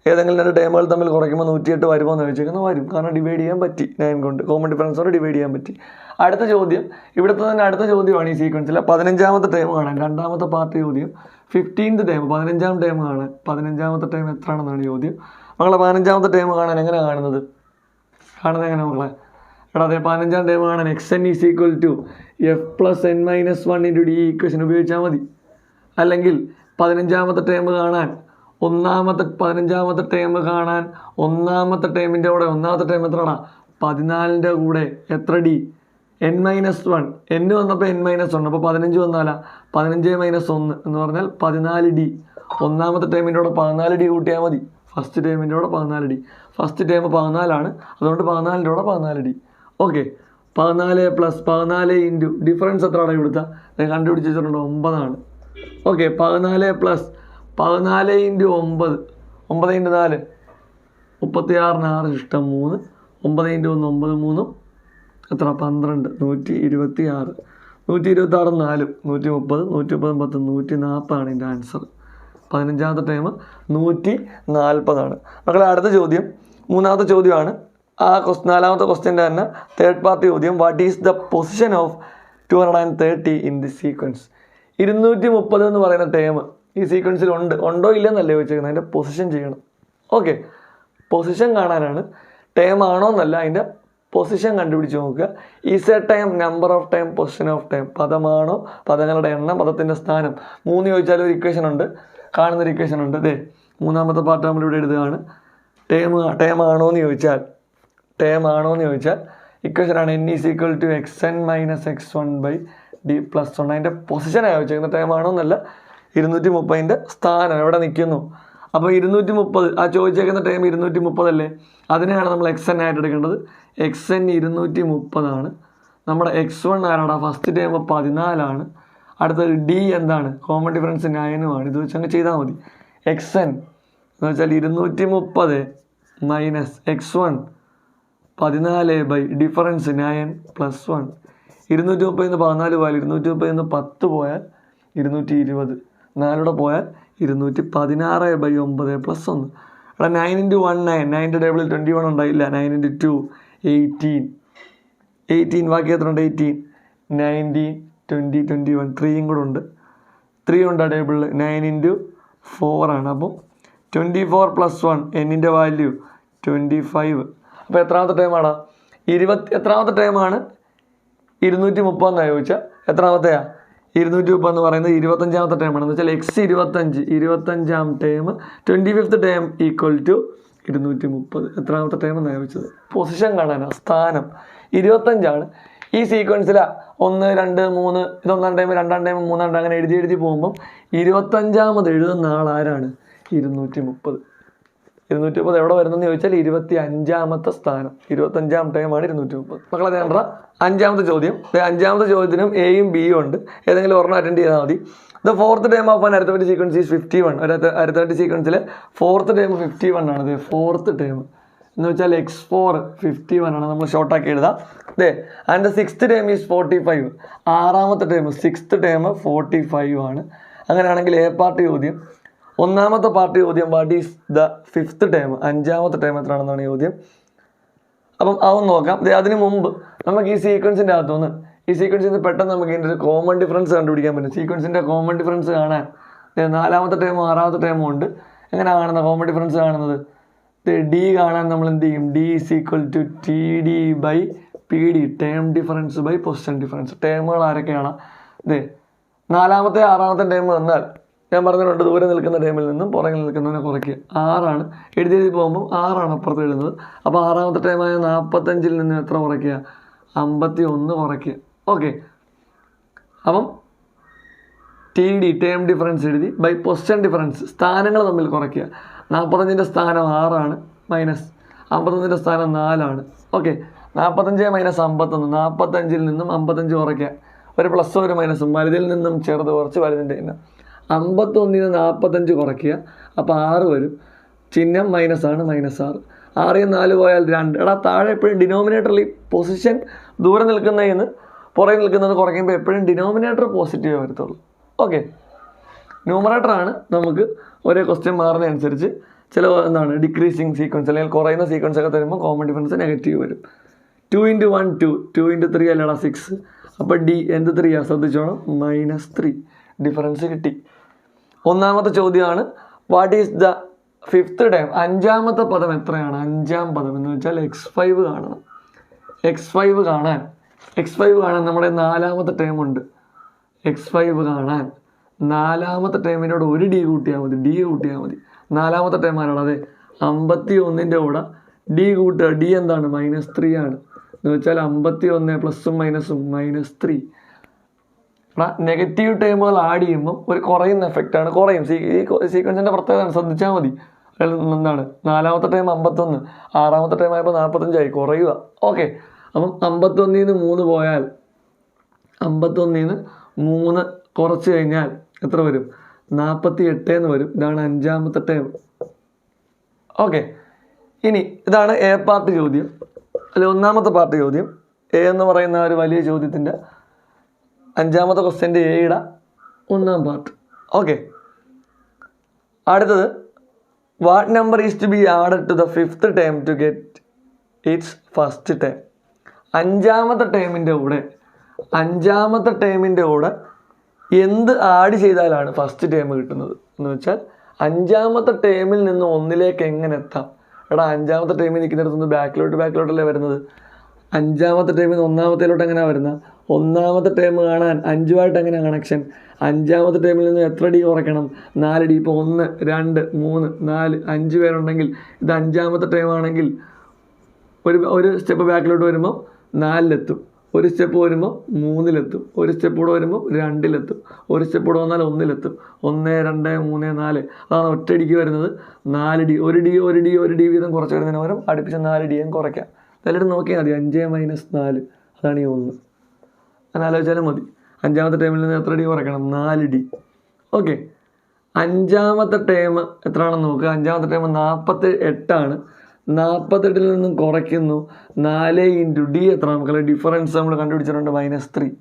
ഏതെങ്കിലും രണ്ട് ടേമുകൾ തമ്മിൽ കുറയ്ക്കുമ്പോൾ 108 വരുമോ എന്ന് ചോദിച്ചേക്കുന്നത് വരും. കാരണം ഡിവൈഡ് ചെയ്യാൻ പറ്റി 9 കൊണ്ട്, കോമൺ ഡിഫറൻസോടെ ഡിവൈഡ് ചെയ്യാൻ പറ്റി. അടുത്ത ചോദ്യം, ഇവിടുത്തെ തന്നെ അടുത്ത ചോദ്യമാണ് ഈ സീക്വൻസിലെ 15ാമത്തെ ടേം കാണാൻ. രണ്ടാമത്തെ പാർട്ട് ചോദ്യം. 15th ടേം, 15ാം ടേം കാണാൻ. 15ാമത്തെ ടേം എത്രയാണെന്നാണ് ചോദ്യം. മക്കളെ 15ാമത്തെ ടേം കാണാൻ എങ്ങനെ കാണുന്നത് എങ്ങനെ മക്കളെ? എടാ, അതെ, 15ാം ടേം കാണാൻ xn = f + n - 1 × d equation ഉപയോഗിച്ചാൽ മതി. അല്ലെങ്കിൽ 15ാമത്തെ ടേം കാണാൻ ഒന്നാമത്തെ ടേമിൻ്റെ കൂടെ ഒന്നാമത്തെ ടേം എത്രടാ? 14ൻ്റെ കൂടെ എത്ര d? n - 1. n വന്നപ്പോൾ n - 1, അപ്പോൾ 15 വന്നാലാ 15 - 1 എന്ന് പറഞ്ഞാൽ 14d. ഒന്നാമത്തെ ടേമിൻ്റെ കൂടെ 14d കൂട്ടിയാൽ മതി. ഫസ്റ്റ് ടേമിൻ്റെ കൂടെ 14d. ഫസ്റ്റ് ടേം 14 ആണ്, അതുകൊണ്ട് 14ൻ്റെ കൂടെ 14d. ഓക്കെ, 14 + 14 ഇൻറ്റു ഡിഫറൻസ് എത്രയാണ് ഇവിടുത്തെ കണ്ടുപിടിച്ച് വെച്ചിട്ടുണ്ട്? 9 ആണ്. ഓക്കെ, 14 + 14 × 9, 9 × 4 36, 6 ഇഷ്ടം 3, 9 × 1 9, 3 എത്ര? 12, 126. 126 4, 130, 130 10, 140 ആണ് ഇതിൻ്റെ ആൻസർ. 15ാമത്തെ ടൈം 140 ആണ്. മക്കളെ, അടുത്ത ചോദ്യം മൂന്നാമത്തെ ചോദ്യമാണ്. ആ നാലാമത്തെ ക്വസ്റ്റ്യൻ്റെ തന്നെ തേർഡ് പാർട്ട് ചോദ്യം. What is the position of 230 in the sequence? 230 എന്ന് പറയുന്ന ടേം ഈ സീക്വൻസിൽ ഉണ്ടോ ഇല്ലെന്നല്ലേ ചോദിച്ചേക്കുന്നത്, അതിൻ്റെ പൊസിഷൻ ചെയ്യണം. ഓക്കെ, പൊസിഷൻ കാണാനാണ്, ടേം ആണോ എന്നല്ല, അതിൻ്റെ പൊസിഷൻ കണ്ടുപിടിച്ച് നോക്കുക. Is a term, number of term, position of term. പദമാണോ, പദങ്ങളുടെ എണ്ണം, പദത്തിൻ്റെ സ്ഥാനം. 3 ചോദിച്ചാൽ ഒരു ഇക്വേഷൻ ഉണ്ട്, കാണുന്നൊരു ഇക്വേഷൻ ഉണ്ട്. അതെ, മൂന്നാമത്തെ പാർട്ട് നമ്മളിവിടെ എഴുതുകയാണ്. ടേം ആണോ എന്ന് ചോദിച്ചാൽ ഇക്വേഷനാണ് n = xn - x1/d + 1. അതിൻ്റെ പൊസിഷനാണ് ചോദിച്ചേക്കുന്നത്, ടൈം ആണോ എന്നല്ല. 230ൻ്റെ സ്ഥാനം എവിടെ നിൽക്കുന്നു. അപ്പോൾ 230, ആ ചോദിച്ചേക്കുന്ന ടൈം 230 അല്ലേ, അതിനെയാണ് നമ്മൾ xn ആയിട്ട് എടുക്കേണ്ടത്. xn 230 ആണ്. നമ്മുടെ x1 ആരാടാ? ഫസ്റ്റ് ടൈം 14 ആണ്. അടുത്തത് d എന്താണ്? കോമൺ ഡിഫറൻസ് 9 ആണ്. ഇത് വെച്ച് അങ്ങ് ചെയ്താൽ മതി. xn എന്ന് വെച്ചാൽ 230 - x1 14 ഡിഫറൻസ് 9 + 1. 230 നിന്ന് 14 പോയാൽ 230 നിന്ന് 10 പോയാൽ 220. 4 പോയാൽ 216/9 + 1. അവിടെ 9 × 1 9. 9ൻ്റെ ടേബിളിൽ 21 ഉണ്ടായില്ല. 9 × 2 18. ബാക്കി എത്ര ഉണ്ട്? 18, 19, 20, 21. 3 കൂടെ ഉണ്ട്. 3 ഉണ്ട് ആ ടേബിളിൽ. 9 × 4 ആണ്. അപ്പോൾ 24 + 1, എന്നിൻ്റെ വാല്യൂ 25. അപ്പോൾ എത്രാമത്തെ ടൈമാണ്? എത്രാമത്തെ ടൈമാണ് 230 എന്നാണ് ചോദിച്ചാൽ എത്രാമത്തെയാ? 230 എന്ന് പറയുന്നത് 25ാമത്തെ ടൈമാണ്. എന്ന് വെച്ചാൽ x 25ാം ടൈം, 25th ടൈം = 230. എത്രാമത്തെ ടൈം എന്നാണ് ചോദിച്ചത്? പൊസിഷൻ കാണാനാണ്, സ്ഥാനം. 25 ആണ്. ഈ സീക്വൻസിൽ 1, 2, 3 ഇതൊന്നാം ടൈം, രണ്ടാം ടൈം, മൂന്നാം ടൈം അങ്ങനെ എഴുതി പോകുമ്പം 25ാമത് എഴുതുന്ന ആളാരാണ്? 230. 230 എവിടെ വരുന്നതെന്ന് ചോദിച്ചാൽ 25ാമത്തെ സ്ഥാനം. 25ാം ടൈമാണ് 230. മക്കളെ ധ്യാനറ 5ാമത്തെ ചോദ്യം. 5ാമത്തെ ചോദ്യത്തിനും എയും ബിയും ഉണ്ട്. ഏതെങ്കിലും ഒരെണ്ണം അറ്റൻഡ് ചെയ്താൽ മതി. The fourth time of an arithmetic sequence is 51. ഒരു അരിത്തമെറ്റിക് സീക്വൻസിൽ ഫോർത്ത് ടൈം 51 ആണ്. ഫോർത്ത് ടൈം എന്ന് വെച്ചാൽ x4 51 ആണ്. നമ്മൾ ഷോർട്ടാക്കി എഴുതാം. And the sixth time is 45. 6ാമത്തെ ടൈം സിക്സ്ത് ടൈം 45 ആണ്. അങ്ങനെയാണെങ്കിൽ എ പാർട്ട് ചോദ്യം. 1ാമത്തെ പാർട്ട് ചോദ്യം what is the fifth time? 5ാമത്തെ ടൈം എത്രയാണെന്നാണ് ചോദ്യം. അപ്പം അതൊന്ന് നോക്കാം. അതിന് മുമ്പ് നമുക്ക് ഈ സീക്വൻസിൻ്റെ അകത്തുനിന്ന് പെട്ടെന്ന് നമുക്ക് ഇതിൻ്റെ ഒരു കോമൺ ഡിഫറൻസ് കണ്ടുപിടിക്കാൻ പറ്റും. സീക്വൻസിൻ്റെ കോമൺ ഡിഫറൻസ് കാണാൻ 4ാമത്തെ ടൈമും 6ാമത്തെ ടൈമും ഉണ്ട്. എങ്ങനെയാണ് കാണുന്നത് കോമൺ ഡിഫറൻസ് കാണുന്നത്? ഡി കാണാൻ നമ്മൾ എന്ത് ചെയ്യും? D is equal to T D by P D, term difference by position difference. ടേമുകൾ ആരൊക്കെയാണ്? 4ാമത്തെ 6ാമത്തെ ടൈം വന്നാൽ ഞാൻ പറഞ്ഞിട്ടുണ്ട്, ദൂരെ നിൽക്കുന്ന ടൈമിൽ നിന്നും പുറകിൽ നിൽക്കുന്നതിനെ കുറയ്ക്കുക. 6 എഴുതി പോകുമ്പോൾ 6 അപ്പുറത്ത് എഴുതുന്നത്. അപ്പോൾ 6ാമത്തെ ടൈമായ 45 നിന്ന് എത്ര കുറയ്ക്കുക? 51 കുറയ്ക്കുക. ഓക്കെ, അപ്പം ടി ഡി ടേം ഡിഫറൻസ് എഴുതി ബൈ പൊസിഷൻ ഡിഫറൻസ്, സ്ഥാനങ്ങൾ തമ്മിൽ കുറയ്ക്കുക. 45ൻ്റെ സ്ഥാനം 6 മൈനസ് 51ൻ്റെ സ്ഥാനം 4. ഓക്കെ, 45 മൈനസ് 51, 45 നിന്നും 55 കുറയ്ക്കുക. ഒരു പ്ലസ് ഒരു മൈനസും, വലുതിൽ നിന്നും ചെറുത് കുറച്ച് വലുതിൻ്റെ ചിഹ്നം. 51 45 കുറയ്ക്കുക. അപ്പോൾ 6 വരും. ചിഹ്നം മൈനസാണ്, -6. 6 4 പോയാൽ 2. എടാ താഴെ എപ്പോഴും ഡിനോമിനേറ്ററിൽ പൊസിഷൻ ദൂരെ നിൽക്കുന്നതിന് പുറകെ നിൽക്കുന്നത് കുറയ്ക്കുമ്പോൾ എപ്പോഴും ഡിനോമിനേറ്റർ പോസിറ്റീവ് വരത്തുള്ളൂ. ഓക്കെ, ന്യൂമറേറ്ററാണ് നമുക്ക് ഒരേ ക്വസ്റ്റ്യൻ മാറുന്നതനുസരിച്ച് ചില ഡിക്രീസിങ് സീക്വൻസ് അല്ലെങ്കിൽ കുറയുന്ന സീക്വൻസ് ഒക്കെ തരുമ്പോൾ കോമൺ ഡിഫറൻസ് നെഗറ്റീവ് വരും. 2 × 1 2, 2 × 3 അല്ലടാ 6. അപ്പോൾ ഡി എന്ത് 3 ശ്രദ്ധിച്ചോണം, -3 ഡിഫറൻസ് കിട്ടി. 1ാമത്തെ ചോദ്യമാണ് what is the fifth time? 5ാമത്തെ പദം എത്രയാണ്? 5ാം പദം എന്ന് വെച്ചാൽ x5 കാണണം. x5 കാണാൻ നമ്മുടെ 4ാമത്തെ ടൈം ഉണ്ട്. x5 കാണാൻ 4ാമത്തെ ടൈമിനോട് ഒരു ഡി കൂട്ടിയാൽ മതി. 4ാമത്തെ ടൈം ആരാണ്? അതെ, 51ൻ്റെ കൂടെ ഡി കൂട്ടുക. ഡി എന്താണ്? -3 ആണ്. എന്ന് വെച്ചാൽ 51 പ്ലസും മൈനസും -3. നെഗറ്റീവ് ടൈമുകൾ ആഡ് ചെയ്യുമ്പോൾ ഒരു കുറയുന്ന എഫക്റ്റാണ്. കുറയും. ഈ സീക്വൻസിൻ്റെ പ്രത്യേകത ശ്രദ്ധിച്ചാൽ മതി. എന്താണ്? 4ാമത്തെ ടൈം 51, 6ാമത്തെ ടൈം ആയപ്പോൾ 45 കുറയുക. ഓക്കെ, അപ്പം 51 3 പോയാൽ 51 3 കുറച്ച് കഴിഞ്ഞാൽ എത്ര വരും? 48 എന്ന് വരും. ഇതാണ് 5ാമത്തെ ടൈം. ഓക്കെ, ഇനി ഇതാണ് എ പാർട്ട് ചോദ്യം, അല്ലെ 1ാമത്തെ പാർട്ട് ചോദ്യം. എ എന്ന് പറയുന്ന ഒരു വലിയ ചോദ്യത്തിൻ്റെ 5ാമത്തെ ക്വസ്റ്റ്യൻ്റെ എയുടെ 1ാം പാർട്ട്. ഓക്കെ, അടുത്തത് what number is to be added to the fifth time to get its first term? 5ാമത്തെ ടൈമിൻ്റെ കൂടെ എന്ത് ആഡ് ചെയ്താലാണ് ഫസ്റ്റ് ടൈം കിട്ടുന്നത് എന്ന് വെച്ചാൽ 5ാമത്തെ ടൈമിൽ നിന്ന് 1ലേക്ക് എങ്ങനെ എത്താം? എടാ 5ാമത്തെ ടൈമിൽ നിൽക്കുന്നിടത്തുനിന്ന് ബാക്കിലോട്ടല്ലേ വരുന്നത്. 5ാമത്തെ ടൈമിൽ നിന്ന് 1ാമത്തേലോട്ട് എങ്ങനെയാണ് വരുന്നത്? 1ാമത്തെ ടൈം കാണാൻ 5ആയിട്ട് എങ്ങനെയാണ് കണക്ഷൻ? 5ാമത്തെ ടൈമിൽ നിന്ന് എത്ര ഡി കുറയ്ക്കണം? 4 ഡി. ഇപ്പോൾ 1 2 3 4 5 പേരുണ്ടെങ്കിൽ ഇത് 5ാമത്തെ ടൈം ആണെങ്കിൽ ഒരു സ്റ്റെപ്പ് ബാക്കിലോട്ട് വരുമ്പോൾ 4-ലെത്തും, ഒരു സ്റ്റെപ്പ് വരുമ്പോൾ 3-ലെത്തും, ഒരു സ്റ്റെപ്പ് കൂടെ വരുമ്പോൾ 2-ലെത്തും, ഒരു സ്റ്റെപ്പ് കൂടെ വന്നാൽ 1-ലെത്തും. 1 2 3 4 അതാണ് ഒറ്റയടിക്ക് വരുന്നത് 4 ഡി. ഒരു ഡി വീതം കുറച്ച് വരുന്നതിന് പകരം അടുപ്പിച്ച് 4 ഡിയും കുറയ്ക്കാം. എല്ലാവരും നോക്കിയാൽ മതി. 5 - 4 അതാണ് ഈ 1. അങ്ങനെ ആലോചിച്ചാലും മതി. 5ാമത്തെ ടൈമിൽ നിന്ന് എത്ര ഡി കുറയ്ക്കണം? 4 ഡി. ഓക്കെ, 5ാമത്തെ ടൈം എത്രയാണെന്ന് നോക്കുക. 5ാമത്തെ ടൈം 48 ആണ്. 48 നിന്നും കുറയ്ക്കുന്നു 4 × ഡി എത്ര? നമുക്കല്ല ഡിഫറൻസ് നമ്മൾ കണ്ടുപിടിച്ചിട്ടുണ്ട്, -3.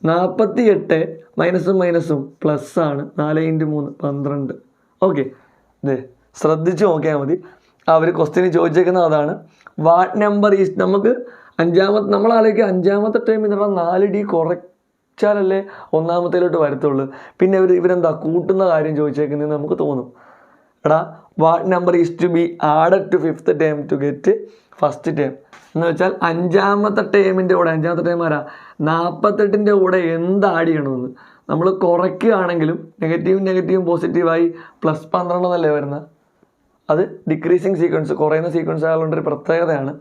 48 മൈനസും പ്ലസ് ആണ്. 4 × 3 12. ഓക്കെ, ശ്രദ്ധിച്ച് നോക്കിയാൽ മതി. അവർ ക്വസ്റ്റ്യന് ചോദിച്ചേക്കുന്നത് അതാണ്. വാട്ട് നമ്പർ ഈസ് നമുക്ക് നമ്മൾ ആലോചിക്കുക 5ാമത്തെ ടൈം എന്നുള്ള 4 ഡി കുറച്ചാലല്ലേ 1ാമത്തേലോട്ട് വരത്തുള്ളൂ. പിന്നെ ഇവരെന്താ കൂട്ടുന്ന കാര്യം ചോദിച്ചേക്കുന്നതെന്ന് നമുക്ക് തോന്നും. എടാ what number is to be added to fifth time to get first time എന്ന് വെച്ചാൽ 5ാമത്തെ ടൈമിൻ്റെ കൂടെ 5ാമത്തെ ടൈം ആരാ? 48ൻ്റെ കൂടെ എന്ത് ആഡ് ചെയ്യണമെന്ന് നമ്മൾ കുറയ്ക്കുകയാണെങ്കിലും നെഗറ്റീവും പോസിറ്റീവായി +12 എന്നല്ലേ വരുന്നത്. അത് ഡിക്രീസിങ് സീക്വൻസ്, കുറയുന്ന സീക്വൻസ് ആയതുകൊണ്ടൊരു പ്രത്യേകതയാണ്.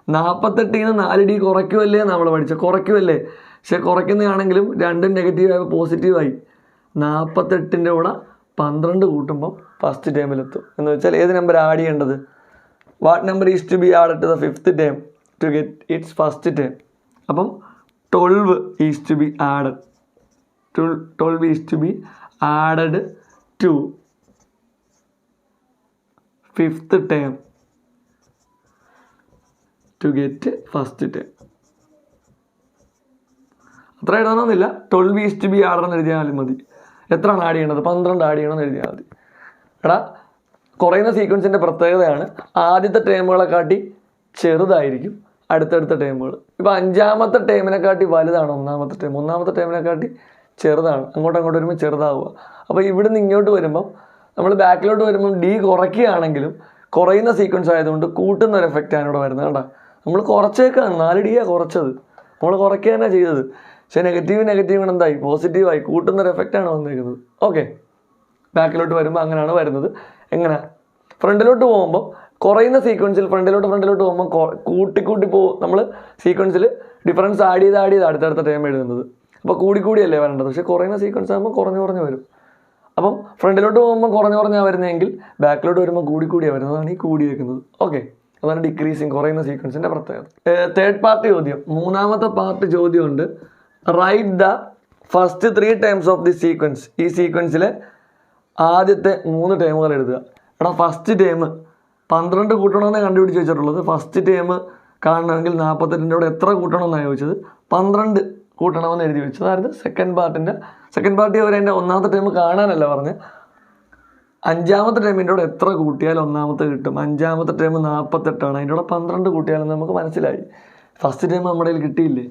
48 4D കുറയ്ക്കുമല്ലേ നമ്മൾ പഠിച്ചത്, കുറയ്ക്കുമല്ലേ. പക്ഷെ കുറയ്ക്കുന്നതാണെങ്കിലും രണ്ടും നെഗറ്റീവായി പോസിറ്റീവായി. 48ൻ്റെ കൂടെ 12 കൂട്ടുമ്പോൾ ഫസ്റ്റ് ടേമിലെത്തും. എന്ന് വെച്ചാൽ ഏത് നമ്പർ ആഡ് ചെയ്യേണ്ടത്? What number is to be added to the fifth term to get its first term? അപ്പം 12 is to be added. 12 is to be added to fifth term to get first term. അത്ര എഴുതാനൊന്നുമില്ല. 12 is to be added എന്ന് എഴുതിയാലും മതി. എത്രയാണ് add ചെയ്യേണ്ടത്? 12 add ചെയ്യണമെന്ന് എഴുതിയാൽ മതി. എടാ, കുറയുന്ന സീക്വൻസിൻ്റെ പ്രത്യേകതയാണ് ആദ്യത്തെ ടേമുകളെ കാട്ടി ചെറുതായിരിക്കും അടുത്തടുത്ത ടേമുകൾ. ഇപ്പോൾ 5ാമത്തെ ടേമിനെക്കാട്ടി വലുതാണ് 1ാമത്തെ ടേം, 1ാമത്തെ ടേമിനെക്കാട്ടി ചെറുതാണ്. അങ്ങോട്ടും വരുമ്പോൾ ചെറുതാവുക. അപ്പോൾ ഇവിടുന്ന് ഇങ്ങോട്ട് വരുമ്പം നമ്മൾ ബാക്കിലോട്ട് വരുമ്പം ഡി കുറയ്ക്കുകയാണെങ്കിലും കുറയുന്ന സീക്വൻസ് ആയതുകൊണ്ട് കൂട്ടുന്ന ഒരു എഫക്റ്റാണ് ഇവിടെ വരുന്നത്. കണ്ടാ, നമ്മൾ കുറച്ചേക്കാണ്, 4D കുറച്ചത്, നമ്മൾ കുറയ്ക്കുക തന്നെ ചെയ്തത്. പക്ഷേ നെഗറ്റീവ് എന്തായി? പോസിറ്റീവായി, കൂട്ടുന്നൊരു എഫക്റ്റാണ് വന്നിരിക്കുന്നത്. ഓക്കെ, ബാക്കിലോട്ട് വരുമ്പോൾ അങ്ങനെയാണ് വരുന്നത്. എങ്ങനെ? ഫ്രണ്ടിലോട്ട് പോകുമ്പോൾ കുറയുന്ന സീക്വൻസിൽ ഫ്രണ്ടിലോട്ട് പോകുമ്പോൾ കൂട്ടി പോകും. നമ്മൾ സീക്വൻസിൽ ഡിഫറൻസ് ആഡ് ചെയ്ത് അടുത്തടുത്ത ടൈം എഴുതുന്നത്. അപ്പോൾ കൂടിയല്ലേ വരേണ്ടത്. പക്ഷേ കുറയുന്ന സീക്വൻസ് ആകുമ്പോൾ കുറഞ്ഞ് വരും. അപ്പം ഫ്രണ്ടിലോട്ട് പോകുമ്പോൾ കുറഞ്ഞാണ് വരുന്നതെങ്കിൽ ബാക്കിലോട്ട് വരുമ്പോൾ കൂടിയാണ് വരുന്നത്. അതാണ് ഈ കൂടി വയ്ക്കുന്നത്. ഓക്കെ, അതാണ് ഡിക്രീസിങ്, കുറയുന്ന സീക്വൻസിൻ്റെ പ്രത്യേകത. തേർഡ് പാർട്ട് ചോദ്യം, 3ാമത്തെ പാർട്ട് ചോദ്യമുണ്ട്. Write the first 3 terms of the sequence. ഈ സീക്വൻസിലെ ആദ്യത്തെ 3 ടേമുകൾ എഴുതുക. എടാ, ഫസ്റ്റ് ടേം 12 കൂട്ടണമെന്നേ കണ്ടുപിടിച്ച് വെച്ചിട്ടുള്ളത്. ഫസ്റ്റ് ടേം കാണണമെങ്കിൽ 48ൻ്റെ കൂടെ എത്ര കൂട്ടണമെന്നാണ് ചോദിച്ചത്? 12 കൂട്ടണമെന്ന് എഴുതി വെച്ചത്. അതായത് സെക്കൻഡ് പാർട്ടി അവർ എൻ്റെ 1ാമത്തെ ടേം കാണാനല്ല പറഞ്ഞത്. 5ാമത്തെ ടേമിൻ്റെ കൂടെ എത്ര കൂട്ടിയാൽ 1ാമത്തെ കിട്ടും? 5ാമത്തെ ടേം 48ആണ്, അതിൻ്റെ കൂടെ 12 കൂട്ടിയാലെന്ന് നമുക്ക് മനസ്സിലായി. ഫസ്റ്റ് ടേം നമ്മുടെ കയ്യിൽ കിട്ടിയില്ലേ?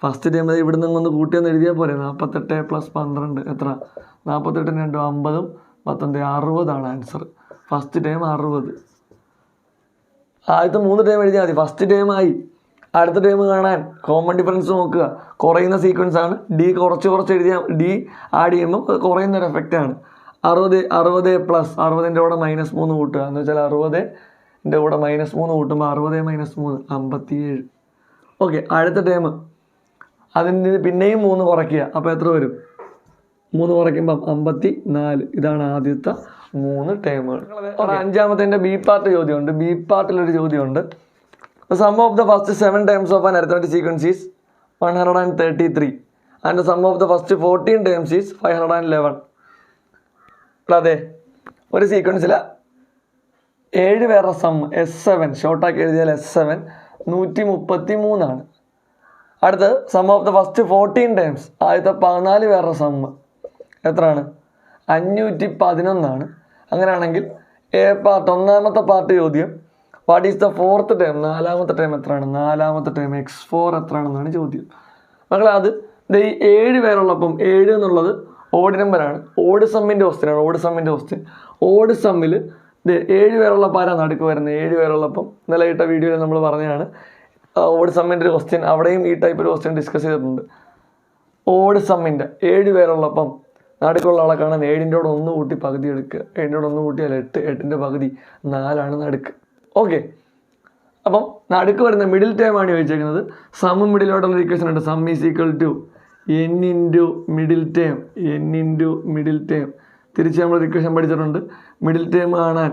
ഫസ്റ്റ് ടൈം ഇവിടെ നിന്ന് ഒന്ന് കൂട്ടിയെന്ന് എഴുതിയാൽ പോരെ. 48 + 12 എത്ര? 48 2 50 19 60 ആൻസർ. First time 60. ആദ്യത്തെ 3 ടൈം എഴുതിയാൽ മതി. ഫസ്റ്റ് ടൈം ആയി. അടുത്ത ടൈം കാണാൻ കോമൺ ഡിഫറൻസ് നോക്കുക. കുറയുന്ന സീക്വൻസ് ആണ്. ഡി കുറച്ച് എഴുതിയാൽ ഡി ആഡ് ചെയ്യുമ്പോൾ കുറയുന്നൊരു എഫക്റ്റാണ്. 60 + 60ൻ്റെ കൂടെ -3 കൂട്ടുക. എന്ന് വെച്ചാൽ 60ൻ്റെ കൂടെ -3 കൂട്ടുമ്പോൾ 60 - 3 57. ഓക്കെ, അടുത്ത ടൈം അതിന് പിന്നെയും 3 കുറയ്ക്കുക. അപ്പോൾ എത്ര വരും? 3 കുറയ്ക്കുമ്പം 54. ഇതാണ് ആദ്യത്തെ 3 ടേമുകൾ. 5ാമത്തെ ബി പാർട്ട് ചോദ്യമുണ്ട്. ബി പാർട്ടിലൊരു ചോദ്യമുണ്ട്. Sum of the first 7 terms of an arithmetic sequence is 133 and sum of the first 14 terms is 511. അതെ, ഒരു സീക്വൻസിൽ 7 പേരുടെ സം S7 ഷോർട്ടാക്കി എഴുതിയാൽ S7 133 ആണ്. അടുത്ത് some of the first 14 terms, ആദ്യത്തെ 14 പേരുടെ സം എത്രയാണ്? 511 ആണ്. അങ്ങനെയാണെങ്കിൽ എ പാർട്ട് 1ാമത്തെ പാർട്ട് ചോദ്യം, what is the 4th term? 4ാമത്തെ term എത്രയാണ്? 4ാമത്തെ ടേം x4 എത്രയാണെന്നാണ് ചോദ്യം. മക്കളെ, അത് ഈ 7 പേരുള്ളപ്പം 7 എന്നുള്ളത് ഓഡ് നമ്പറാണ്. ഓഡ് സമ്മിൻ്റെ ക്വസ്റ്റ്യനാണ്. ഓഡ് സമ്മിൽ 7 പേരുള്ളപ്പോൾ ആരാ നടുക്ക് വരുന്നത്? 7 പേരുള്ളപ്പം ഇന്നലെ ഇട്ട വീഡിയോയിൽ നമ്മൾ പറഞ്ഞതാണ്. ഓഡ് സമ്മിൻ്റെ ഒരു ക്വസ്റ്റ്യൻ, അവിടെയും ഈ ടൈപ്പ് ഒരു ക്വസ്റ്റ്യൻ ഡിസ്കസ് ചെയ്തിട്ടുണ്ട്. ഓഡ് സമ്മിൻ്റെ 7 പേരുള്ളപ്പം നടുക്കുള്ള ആളെ കാണാൻ 7ൻ്റെ കൂടെ 1 കൂട്ടി പകുതി എടുക്കുക. 7ൻ്റെ കൂടെ 1 കൂട്ടിയാൽ 8, 8ൻ്റെ പകുതി 4 നടുക്ക്. ഓക്കെ, അപ്പം നടുക്ക് വരുന്ന മിഡിൽ ടേം ആണ് ചോദിച്ചേക്കുന്നത്. സമ്മും മിഡിലോട്ടുള്ള ഇക്വേഷൻ ഉണ്ട്. Sum is equal to n into middle term. തിരിച്ച് നമ്മളൊരു ഇക്വേഷൻ പഠിച്ചിട്ടുണ്ട്. മിഡിൽ ടേം കാണാൻ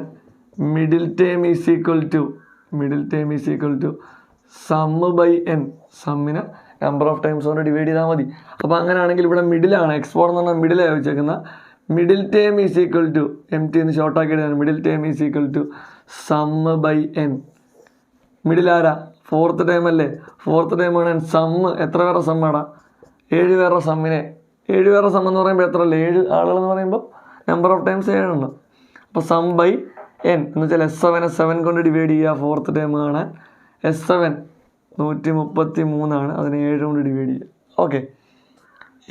middle term is equal to sum by n. സമ്മിനെ നമ്പർ ഓഫ് ടൈംസ് കൊണ്ട് ഡിവൈഡ് ചെയ്താൽ മതി. അപ്പോൾ അങ്ങനെയാണെങ്കിൽ ഇവിടെ മിഡിലാണ്, x4 എന്ന് പറഞ്ഞാൽ മിഡിലാണ് ചോദിച്ചേക്കുന്നത്. Middle term is equal to MT എന്ന് ഷോർട്ടാക്കി എഴുതാൻ. Middle term is equal to sum by n. Middle ആരാ? 4th ടേം അല്ലേ? 4th ടേം ആണ് സമ്മ്. എത്ര പേരുടെ സമ്മാടാ? 7 പേരുടെ സമ്മിനെ. 7 പേരുടെ സം എന്ന് പറയുമ്പോൾ എത്ര അല്ലേ? 7 ആളുകൾ എന്ന് പറയുമ്പോൾ നമ്പർ ഓഫ് ടൈംസ് 7 ഉണ്ട്. അപ്പോൾ സം ബൈ n എന്ന് വെച്ചാൽ S7 7 കൊണ്ട് ഡിവൈഡ് ചെയ്യുക. 4th ടേം കാണാൻ S7 133 ആണ്. അതിനെ 7 കൊണ്ട് ഡിവൈഡ് ചെയ്യുക. ഓക്കെ,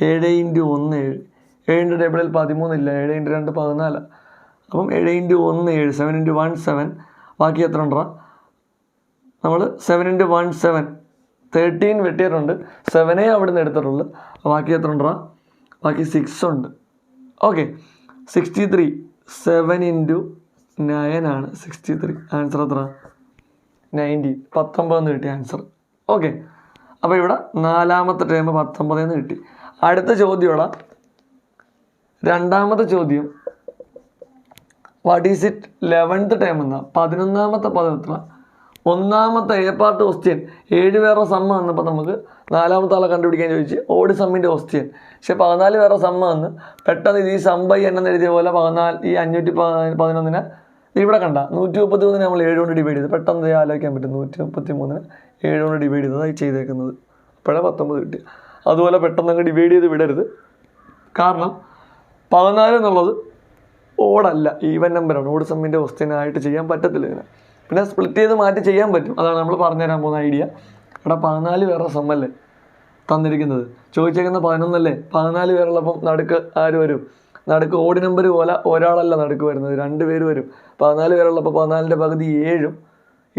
7 × 1 7. 7ൻ്റെ ടേബിളിൽ 13 ഇല്ല. 7 × 2 14. അപ്പം 7 × 1 7. 7 × 1 7. ബാക്കി എത്ര ഉണ്ടാ? നമ്മൾ 7 × 1 7. 13 വെട്ടിയിട്ടുണ്ട്. 7 അവിടെ നിന്ന് എടുത്തിട്ടുള്ളൂ. ബാക്കി എത്ര ഉണ്ടാ? ബാക്കി 6 ഉണ്ട്. ഓക്കെ, 63. 7 × 9 ആണ് 63. ആൻസർ എത്ര? 19 19 കിട്ടി ആൻസർ. ഓക്കെ, അപ്പോൾ ഇവിടെ നാലാമത്തെ ടേം 19 കിട്ടി. അടുത്ത ചോദ്യമുള്ള രണ്ടാമത്തെ ചോദ്യം, what is it 11th term എന്ന 11ാമത്തെ പദം എത്ര? ഒന്നാമത്തെ എ പാർട്ട് ക്വസ്റ്റ്യൻ 7 വേറെ സമ്മ വന്നപ്പോൾ നമുക്ക് നാലാമത്തെ ആളെ കണ്ടുപിടിക്കാൻ ചോദിച്ച് ഓഡ് സമ്മിൻ്റെ ക്വസ്റ്റ്യൻ. പക്ഷേ 14 വേറെ സമ്മ വന്ന് പെട്ടെന്ന് ഇത് ഈ സംബൈ എന്നെന്ന് എഴുതിയ പോലെ 14 ഈ 511 ഇവിടെ കണ്ട 133 നമ്മൾ 7 കൊണ്ട് ഡിവൈഡ് ചെയ്ത് പെട്ടെന്ന് ആലോചിക്കാൻ പറ്റും. 133 7 കൊണ്ട് ഡിവൈഡ് ചെയ്തതായി ചെയ്തേക്കുന്നത്. അപ്പോഴേ 19 കിട്ടി. അതുപോലെ പെട്ടെന്ന് അങ്ങ് ഡിവൈഡ് ചെയ്ത് വിടരുത്, കാരണം 14 എന്നുള്ളത് ഓടല്ല, ഈവൻ നമ്പറാണ്. ഓഡ് സമ്മിൻ്റെ ക്വസ്റ്റ്യൻ ആയിട്ട് ചെയ്യാൻ പറ്റത്തില്ല ഇതിനെ. പിന്നെ സ്പ്ലിറ്റ് ചെയ്ത് മാറ്റി ചെയ്യാൻ പറ്റും, അതാണ് നമ്മൾ പറഞ്ഞുതരാൻ പോകുന്ന ഐഡിയ. ഇവിടെ 14 വേറെ സമ്മല്ലേ തന്നിരിക്കുന്നത്, ചോദിച്ചേക്കുന്ന 11 അല്ലേ. 14 പേരുള്ളപ്പം നടുക്ക് ആര് വരും? നടുക്ക് ഓഡ് നമ്പർ പോലെ ഒരാളല്ല നടുക്ക് വരുന്നത്, 2 പേര് വരും. 14 പേരുള്ളപ്പോൾ 14ൻ്റെ പകുതി 7ഉം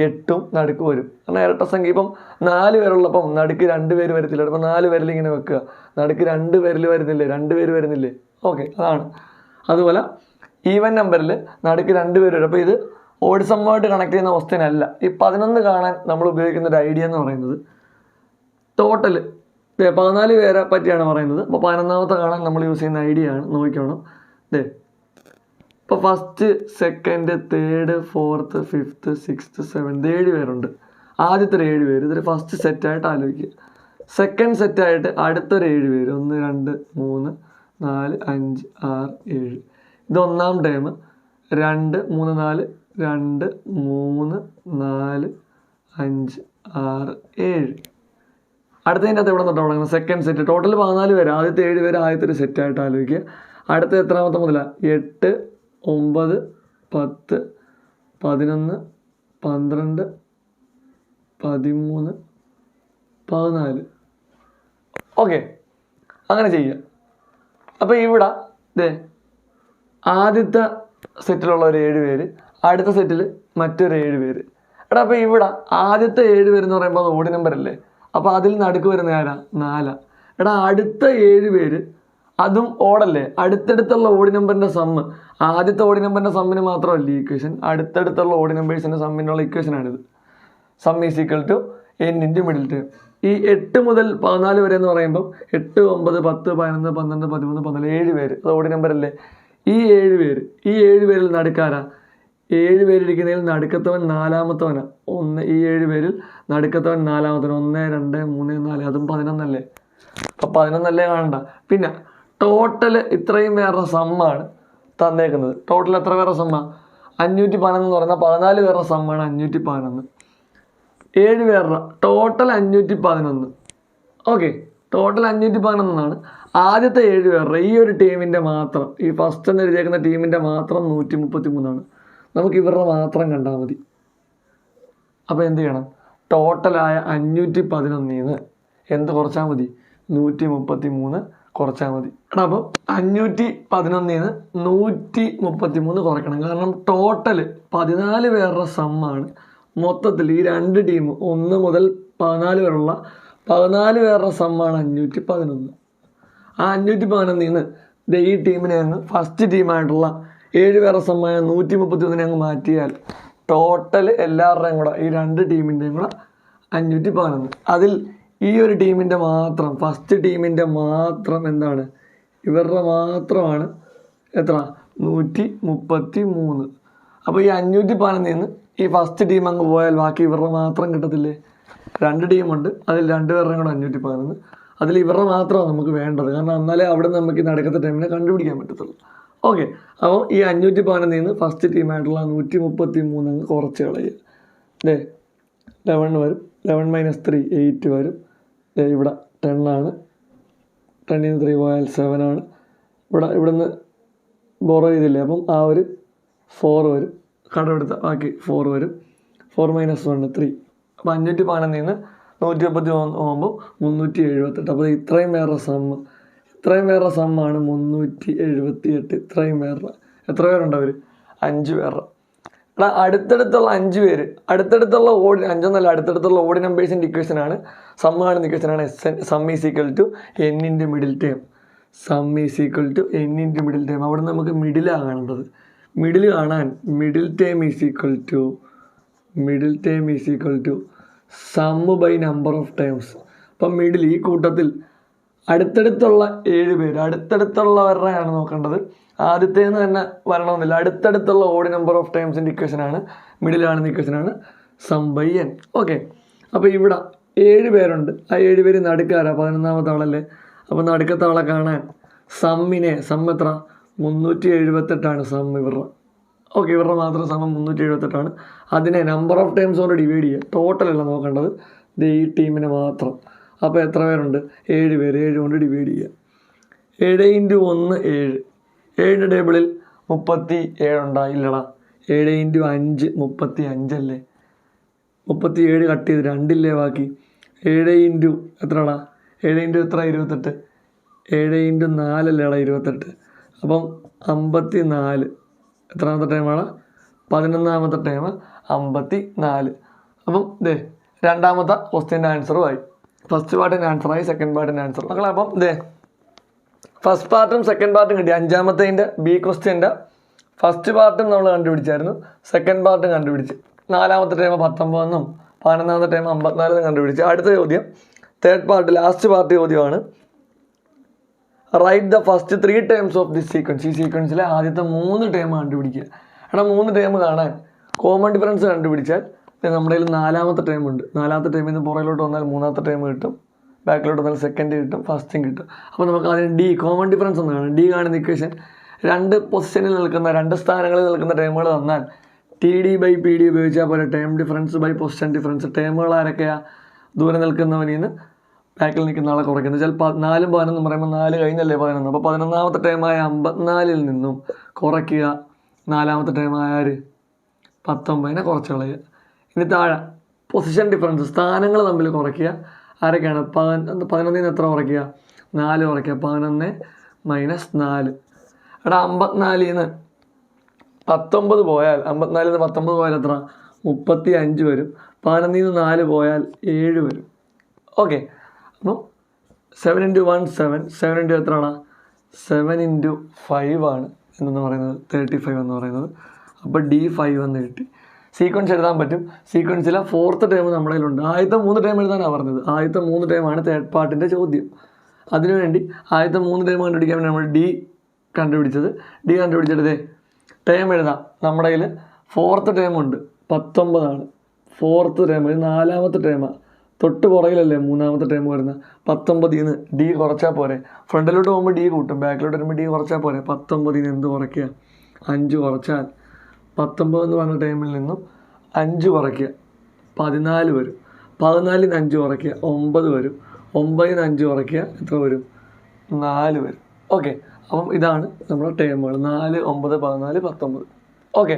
8ഉം നടുക്ക് വരും. കാരണം ഇരട്ട സംഖ്യ. ഇപ്പം 4 പേരുള്ളപ്പം നടുക്ക് 2 പേര് വരത്തില്ല. ഇപ്പം 4 പേരിൽ ഇങ്ങനെ വെക്കുക, നടുക്ക് 2 പേരിൽ വരുന്നില്ലേ, 2 പേര് വരുന്നില്ലേ. ഓക്കെ, അതാണ്. അതുപോലെ ഈവൻ നമ്പറിൽ നടുക്ക് 2 പേര് വരും. അപ്പോൾ ഇത് ഓഡ് സമ്മായിട്ട് കണക്ട് ചെയ്യുന്ന ക്വസ്റ്റ്യൻ അല്ല. ഈ 11 കാണാൻ നമ്മൾ ഉപയോഗിക്കുന്ന ഒരു ഐഡിയ എന്ന് പറയുന്നത് ടോട്ടൽ 14 പേരെ പറ്റിയാണ് പറയുന്നത്. അപ്പോൾ 11ാമത്തെ കാണാൻ നമ്മൾ യൂസ് ചെയ്യുന്ന ഐഡിയ ആണ്. നോക്കിക്കോണം. ഇപ്പോൾ first, second, third, fourth, fifth, 6th, 7th 7 പേരുണ്ട്. ആദ്യത്തെ 7 പേര് ഇതൊരു ഫസ്റ്റ് സെറ്റായിട്ട് ആലോചിക്കുക. സെക്കൻഡ് സെറ്റായിട്ട് അടുത്തൊരു 7 പേര്, 1 2 3 4 5 6 7. ഇത് ഒന്നാം ടേം. 2 3 4 2 3 4 5 6 7. അടുത്തതിൻ്റെ അകത്ത് എവിടെ തൊട്ട് തുടങ്ങുന്നത്? Second set. ടോട്ടൽ 14 പേര്. ആദ്യത്തെ 7 പേര് ആദ്യത്തെ ഒരു സെറ്റായിട്ട് ആലോചിക്കുക. അടുത്ത എത്രാമത്തെ മുതലാണ്? 8 9 10 11 12 13 14. ഓക്കെ, അങ്ങനെ ചെയ്യുക. അപ്പോൾ ഇവിടെ ആദ്യത്തെ സെറ്റിലുള്ള ഒരു 7 പേര്, അടുത്ത സെറ്റിൽ മറ്റൊരു 7 പേര്. എടാ, അപ്പോൾ ഇവിടെ ആദ്യത്തെ 7 പേരെന്ന് പറയുമ്പോൾ അത് ഓഡ് നമ്പർ അല്ലേ. അപ്പോൾ അതിൽ നടുക്ക് വരുന്ന ആരാ? 4. എടാ, അടുത്ത 7 പേര് അതും ഓടല്ലേ. അടുത്തടുത്തുള്ള ഓഡ് നമ്പറിൻ്റെ സമ്മ്, ആദ്യത്തെ ഓഡ് നമ്പറിൻ്റെ സമ്മിന് മാത്രമല്ല ഈ ഇക്വേഷൻ, അടുത്തടുത്തുള്ള ഓഡ് നമ്പേഴ്സിൻ്റെ സമ്മിനുള്ള ഇക്വേഷനാണിത്. Sum is equal to n into middle term. ഈ 8 മുതൽ 14 വരെ എന്ന് പറയുമ്പം 8 9 10 11 12 13 14 7 പേര്, അത് ഓഡ് നമ്പർ അല്ലേ. ഈ 7 പേര്, ഈ 7 പേരിൽ നടുക്കാരാ? 7 പേരിരിക്കുന്നതിൽ നടുക്കത്തവൻ നാലാമത്തവനാണ്. ഈ 7 പേരിൽ നടുക്കത്തവൻ നാലാമത്തവൻ. 1 2 3 4, അതും 11 അല്ലേ. അപ്പം 11 അല്ലേ കാണണ്ട. പിന്നെ ടോട്ടൽ ഇത്രയും പേരുടെ സമ്മാണ് തന്നേക്കുന്നത്. ടോട്ടൽ എത്ര പേരുടെ സമ്മ? 511 എന്ന് പറഞ്ഞാൽ 14 പേരുടെ സമ്മാണ് 511. 7 പേരുടെ ടോട്ടൽ 511. ഓക്കെ, ടോട്ടൽ 511 ആദ്യത്തെ 7 പേരുടെ ഈ ഒരു ടീമിൻ്റെ മാത്രം, ഈ ഫസ്റ്റ് എന്ന് എഴുതിയേക്കുന്ന ടീമിൻ്റെ മാത്രം 133. നമുക്ക് ഇവരുടെ മാത്രം കണ്ടാൽ മതി. അപ്പോൾ എന്ത് ചെയ്യണം? ടോട്ടലായ 511 എന്ത് കുറച്ചാൽ മതി? 133 കുറച്ചാൽ മതി. എടാ, അപ്പോൾ 511 133 കുറയ്ക്കണം. കാരണം ടോട്ടൽ 14 പേരുടെ സമ്മാണ് മൊത്തത്തിൽ ഈ 2 ടീം 1 മുതൽ 14 വരെയുള്ള 14 പേരുടെ സമ്മാണ് 511. ആ 511 ഈ ടീമിനെ അങ്ങ് ഫസ്റ്റ് ടീമായിട്ടുള്ള 7 പേരുടെ സമ്മായ 131 അങ്ങ് മാറ്റിയാൽ ടോട്ടൽ എല്ലാവരുടെയും കൂടെ ഈ 2 ടീമിൻ്റെയും കൂടെ 511. അതിൽ ഈ ഒരു ടീമിൻ്റെ മാത്രം, ഫസ്റ്റ് ടീമിൻ്റെ മാത്രം എന്താണ്? ഇവരുടെ മാത്രമാണ് എത്ര? 133. അപ്പോൾ ഈ 511 ഈ ഫസ്റ്റ് ടീം അങ്ങ് പോയാൽ ബാക്കി ഇവരുടെ മാത്രം കിട്ടത്തില്ലേ? 2 ടീമുണ്ട്, അതിൽ 2 പേരുടെയും കൂടെ 511. അതിൽ ഇവരുടെ മാത്രമാണ് നമുക്ക് വേണ്ടത്. കാരണം എന്നാലേ അവിടെ നമുക്ക് ഈ നടക്കത്തെ ടീമിനെ കണ്ടുപിടിക്കാൻ പറ്റത്തുള്ളൂ. ഓക്കെ, അപ്പോൾ ഈ 511 ഫസ്റ്റ് ടീമായിട്ടുള്ള 133 അങ്ങ് കുറച്ച് കളയുക. 11 വരും. 11 - 3 8 വരും. ഇവിടെ 10 ആണ്. 10 3 പോയാൽ 7 ആണ്. ഇവിടുന്ന് ബോറോ ചെയ്തില്ലേ, അപ്പം ആ ഒരു 4 വരും. കടമെടുത്ത ബാക്കി 4 വരും. 4 - 1 3. അപ്പോൾ 511 133 പോകുമ്പോൾ 378. അപ്പോൾ ഇത്രയും പേരുടെ സമ്മ്, ഇത്രയും പേരുടെ സമ്മാണ് 378. ഇത്രയും പേരുടെ എത്ര പേരുണ്ട്? അവർ 5 പേരുടെ. എടാ, അടുത്തടുത്തുള്ള 5 പേര്, അടുത്തടുത്തുള്ള ഓഡ് 5 ഒന്നല്ല, അടുത്തടുത്തുള്ള ഓഡ് നമ്പേഴ്സിൻ്റെ ഇക്വേഷനാണ്, സമ്മ് കാണുന്ന ഇക്വേഷനാണ് sum is equal to n into middle term. Sum is equal to n into middle term. അവിടെ നമുക്ക് മിഡിലാണ് കാണേണ്ടത്. മിഡിൽ കാണാൻ middle term is equal to middle term is equal to sum by number of terms. അപ്പം middle ഈ കൂട്ടത്തിൽ അടുത്തടുത്തുള്ള 7 പേര് അടുത്തടുത്തുള്ളവരുടെയാണ് നോക്കേണ്ടത്. ആദ്യത്തേന്ന് തന്നെ വരണമെന്നില്ല. അടുത്തടുത്തുള്ള ഓഡ് നമ്പർ ഓഫ് ടേംസിൻ്റെ ഇക്വേഷനാണ്, മിഡിൽ കാണുന്ന ഇക്വേഷനാണ് സം ബൈ എൻ. ഓക്കെ, അപ്പോൾ ഇവിടെ 7 പേരുണ്ട്. ആ 7 പേര് നടുക്കാരാ, 11ാമത്തെ ആളല്ലേ. അപ്പോൾ നടുക്കത്തെ ആളെ കാണാൻ സം എത്ര 378 സം ഇവരുടെ. ഓക്കെ, ഇവരുടെ മാത്രം സം 378. അതിനെ നമ്പർ ഓഫ് ടൈംസ് കൊണ്ട് ഡിവൈഡ് ചെയ്യുക. ടോട്ടലല്ല നോക്കേണ്ടത്, ഇത് ഈ ടീമിനെ മാത്രം. അപ്പോൾ എത്ര പേരുണ്ട്? 7 പേര്. 7 കൊണ്ട് ഡിവൈഡ് ചെയ്യുക. 7 × 1 7. 7ൻ്റെ ടേബിളിൽ 37 ഉണ്ടായില്ലടാ. 7 × 5 35 അല്ലേ. 37 കട്ട് ചെയ്ത് 2 ഇല്ലേ ബാക്കി. 7 × എത്രടാ? 7 × എത്ര 28. 7 × 4 അല്ലേടാ 28. അപ്പം 54. എത്രാമത്തെ ടൈമാണ്? 11ാമത്തെ ടൈം 54. അപ്പം ദേ രണ്ടാമത്തെ ക്വസ്റ്റ്യൻ്റെ ആൻസറും ആയി. ഫസ്റ്റ് പാർട്ടിൻ്റെ ആൻസറായി, സെക്കൻഡ് പാർട്ടിൻ്റെ ആൻസർ. മക്കളെ അപ്പം ദേ ഫസ്റ്റ് പാർട്ടും സെക്കൻഡ് പാർട്ടും കിട്ടി. 5ാമത്തേൻ്റെ ബി ക്വസ്റ്റ്യൻ്റെ ഫസ്റ്റ് പാർട്ടും നമ്മൾ കണ്ടുപിടിച്ചായിരുന്നു, സെക്കൻഡ് പാർട്ടും കണ്ടുപിടിച്ച്. 4ാമത്തെ ടൈം 19 11ാമത്തെ ടൈം 54 കണ്ടുപിടിച്ച്. അടുത്ത ചോദ്യം തേർഡ് പാർട്ട്, ലാസ്റ്റ് പാർട്ട് ചോദ്യമാണ്. Write the first 3 terms of this sequence. ഈ സീക്വൻസിലെ ആദ്യത്തെ 3 ടേം കണ്ടുപിടിക്കുക. എടാ 3 ടേം കാണാൻ കോമൺ ഡിഫറൻസ് കണ്ടുപിടിച്ചാൽ നമ്മുടെ കയ്യിൽ 4ാമത്തെ ടേം ഉണ്ട്. 4ാമത്തെ ടൈമിൽ നിന്ന് പുറകിലോട്ട് വന്നാൽ 3ാമത്തെ ടൈം കിട്ടും, ബാക്കിലോട്ട് വന്നാൽ സെക്കൻഡ് കിട്ടും, ഫസ്റ്റും കിട്ടും. അപ്പോൾ നമുക്ക് അതിന് ഡി കോമൺ ഡിഫറൻസ് ഒന്ന് കാണാം. ഡി കാണുന്ന ഇക്വേഷൻ 2 പൊസിഷനിൽ നിൽക്കുന്ന 2 സ്ഥാനങ്ങളിൽ നിൽക്കുന്ന ടേമുകൾ തന്നാൽ TD/PD ഉപയോഗിച്ചാൽ പോലെ term difference by position difference. ടേമുകൾ ആരൊക്കെയാണ്? ദൂരെ നിൽക്കുന്നവനിൽ നിന്ന് ബാക്കിൽ നിൽക്കുന്ന ആളെ കുറയ്ക്കുന്നത്. വെച്ചാൽ 4 11 പറയുമ്പോൾ 4 കഴിഞ്ഞല്ലേ 11. അപ്പോൾ 11ാമത്തെ ടൈമായ 54 നിന്നും കുറയ്ക്കുക 4ാമത്തെ ടൈമായ 19 കുറച്ച് കളയുക. ഇനി താഴെ പൊസിഷൻ ഡിഫറൻസ്, സ്ഥാനങ്ങൾ തമ്മിൽ കുറയ്ക്കുക. ആരൊക്കെയാണ്? 11 എത്ര കുറയ്ക്കുക? 4 കുറയ്ക്കുക. 11 - 4. എടാ 54 19 പോയാൽ 54 19 പോയാൽ എത്ര? 35 വരും. 11 4 പോയാൽ 7 വരും. ഓക്കെ, അപ്പം 7 × 1 7. 7 × എത്രയാണ്? 7 × 5 ആണ് എന്ന് പറയുന്നത് 35 എന്ന് പറയുന്നത്. അപ്പോൾ D5 എന്ന് കിട്ടി. സീക്വൻസ് എഴുതാൻ പറ്റും. സീക്വൻസിലെ 4th ടേം നമ്മുടെ കയ്യിലുണ്ട്. ആദ്യത്തെ 3 ടേം എഴുതാനാണ് പറഞ്ഞത്. ആദ്യത്തെ 3 ടേമാണ് തേർഡ് പാർട്ടിൻ്റെ ചോദ്യം. അതിനുവേണ്ടി ആദ്യത്തെ 3 ടേം കണ്ടുപിടിക്കാൻ വേണ്ടി നമ്മൾ ഡി കണ്ടുപിടിച്ചത്. ഡി കണ്ടുപിടിച്ചിട്ട് ടേം എഴുതാം. നമ്മുടെ കയ്യിൽ 4th ടേം ഉണ്ട്, 19 ആണ് 4th ടേം. 4ാമത്തെ ടേമാണ്, തൊട്ട് പുറകിലല്ലേ 3ാമത്തെ ടേം വരുന്നത്. 19 ഡി കുറച്ചാൽ പോരെ. ഫ്രണ്ടിലോട്ട് പോകുമ്പോൾ ഡി കൂട്ടും, ബാക്കിലോട്ട് വരുമ്പോൾ ഡി കുറച്ചാൽ പോരെ. 19 എന്ത് കുറയ്ക്കുക? 5 കുറച്ചാൽ 19 എന്ന് പറഞ്ഞ ടൈമിൽ നിന്നും 5 കുറയ്ക്കുക 14 വരും. 14 5 കുറയ്ക്കുക 9 വരും. 9 5 കുറയ്ക്കുക എത്ര വരും? 4 വരും. ഓക്കെ, അപ്പം ഇതാണ് നമ്മുടെ ടേമുകൾ 4 9 14 19. ഓക്കെ.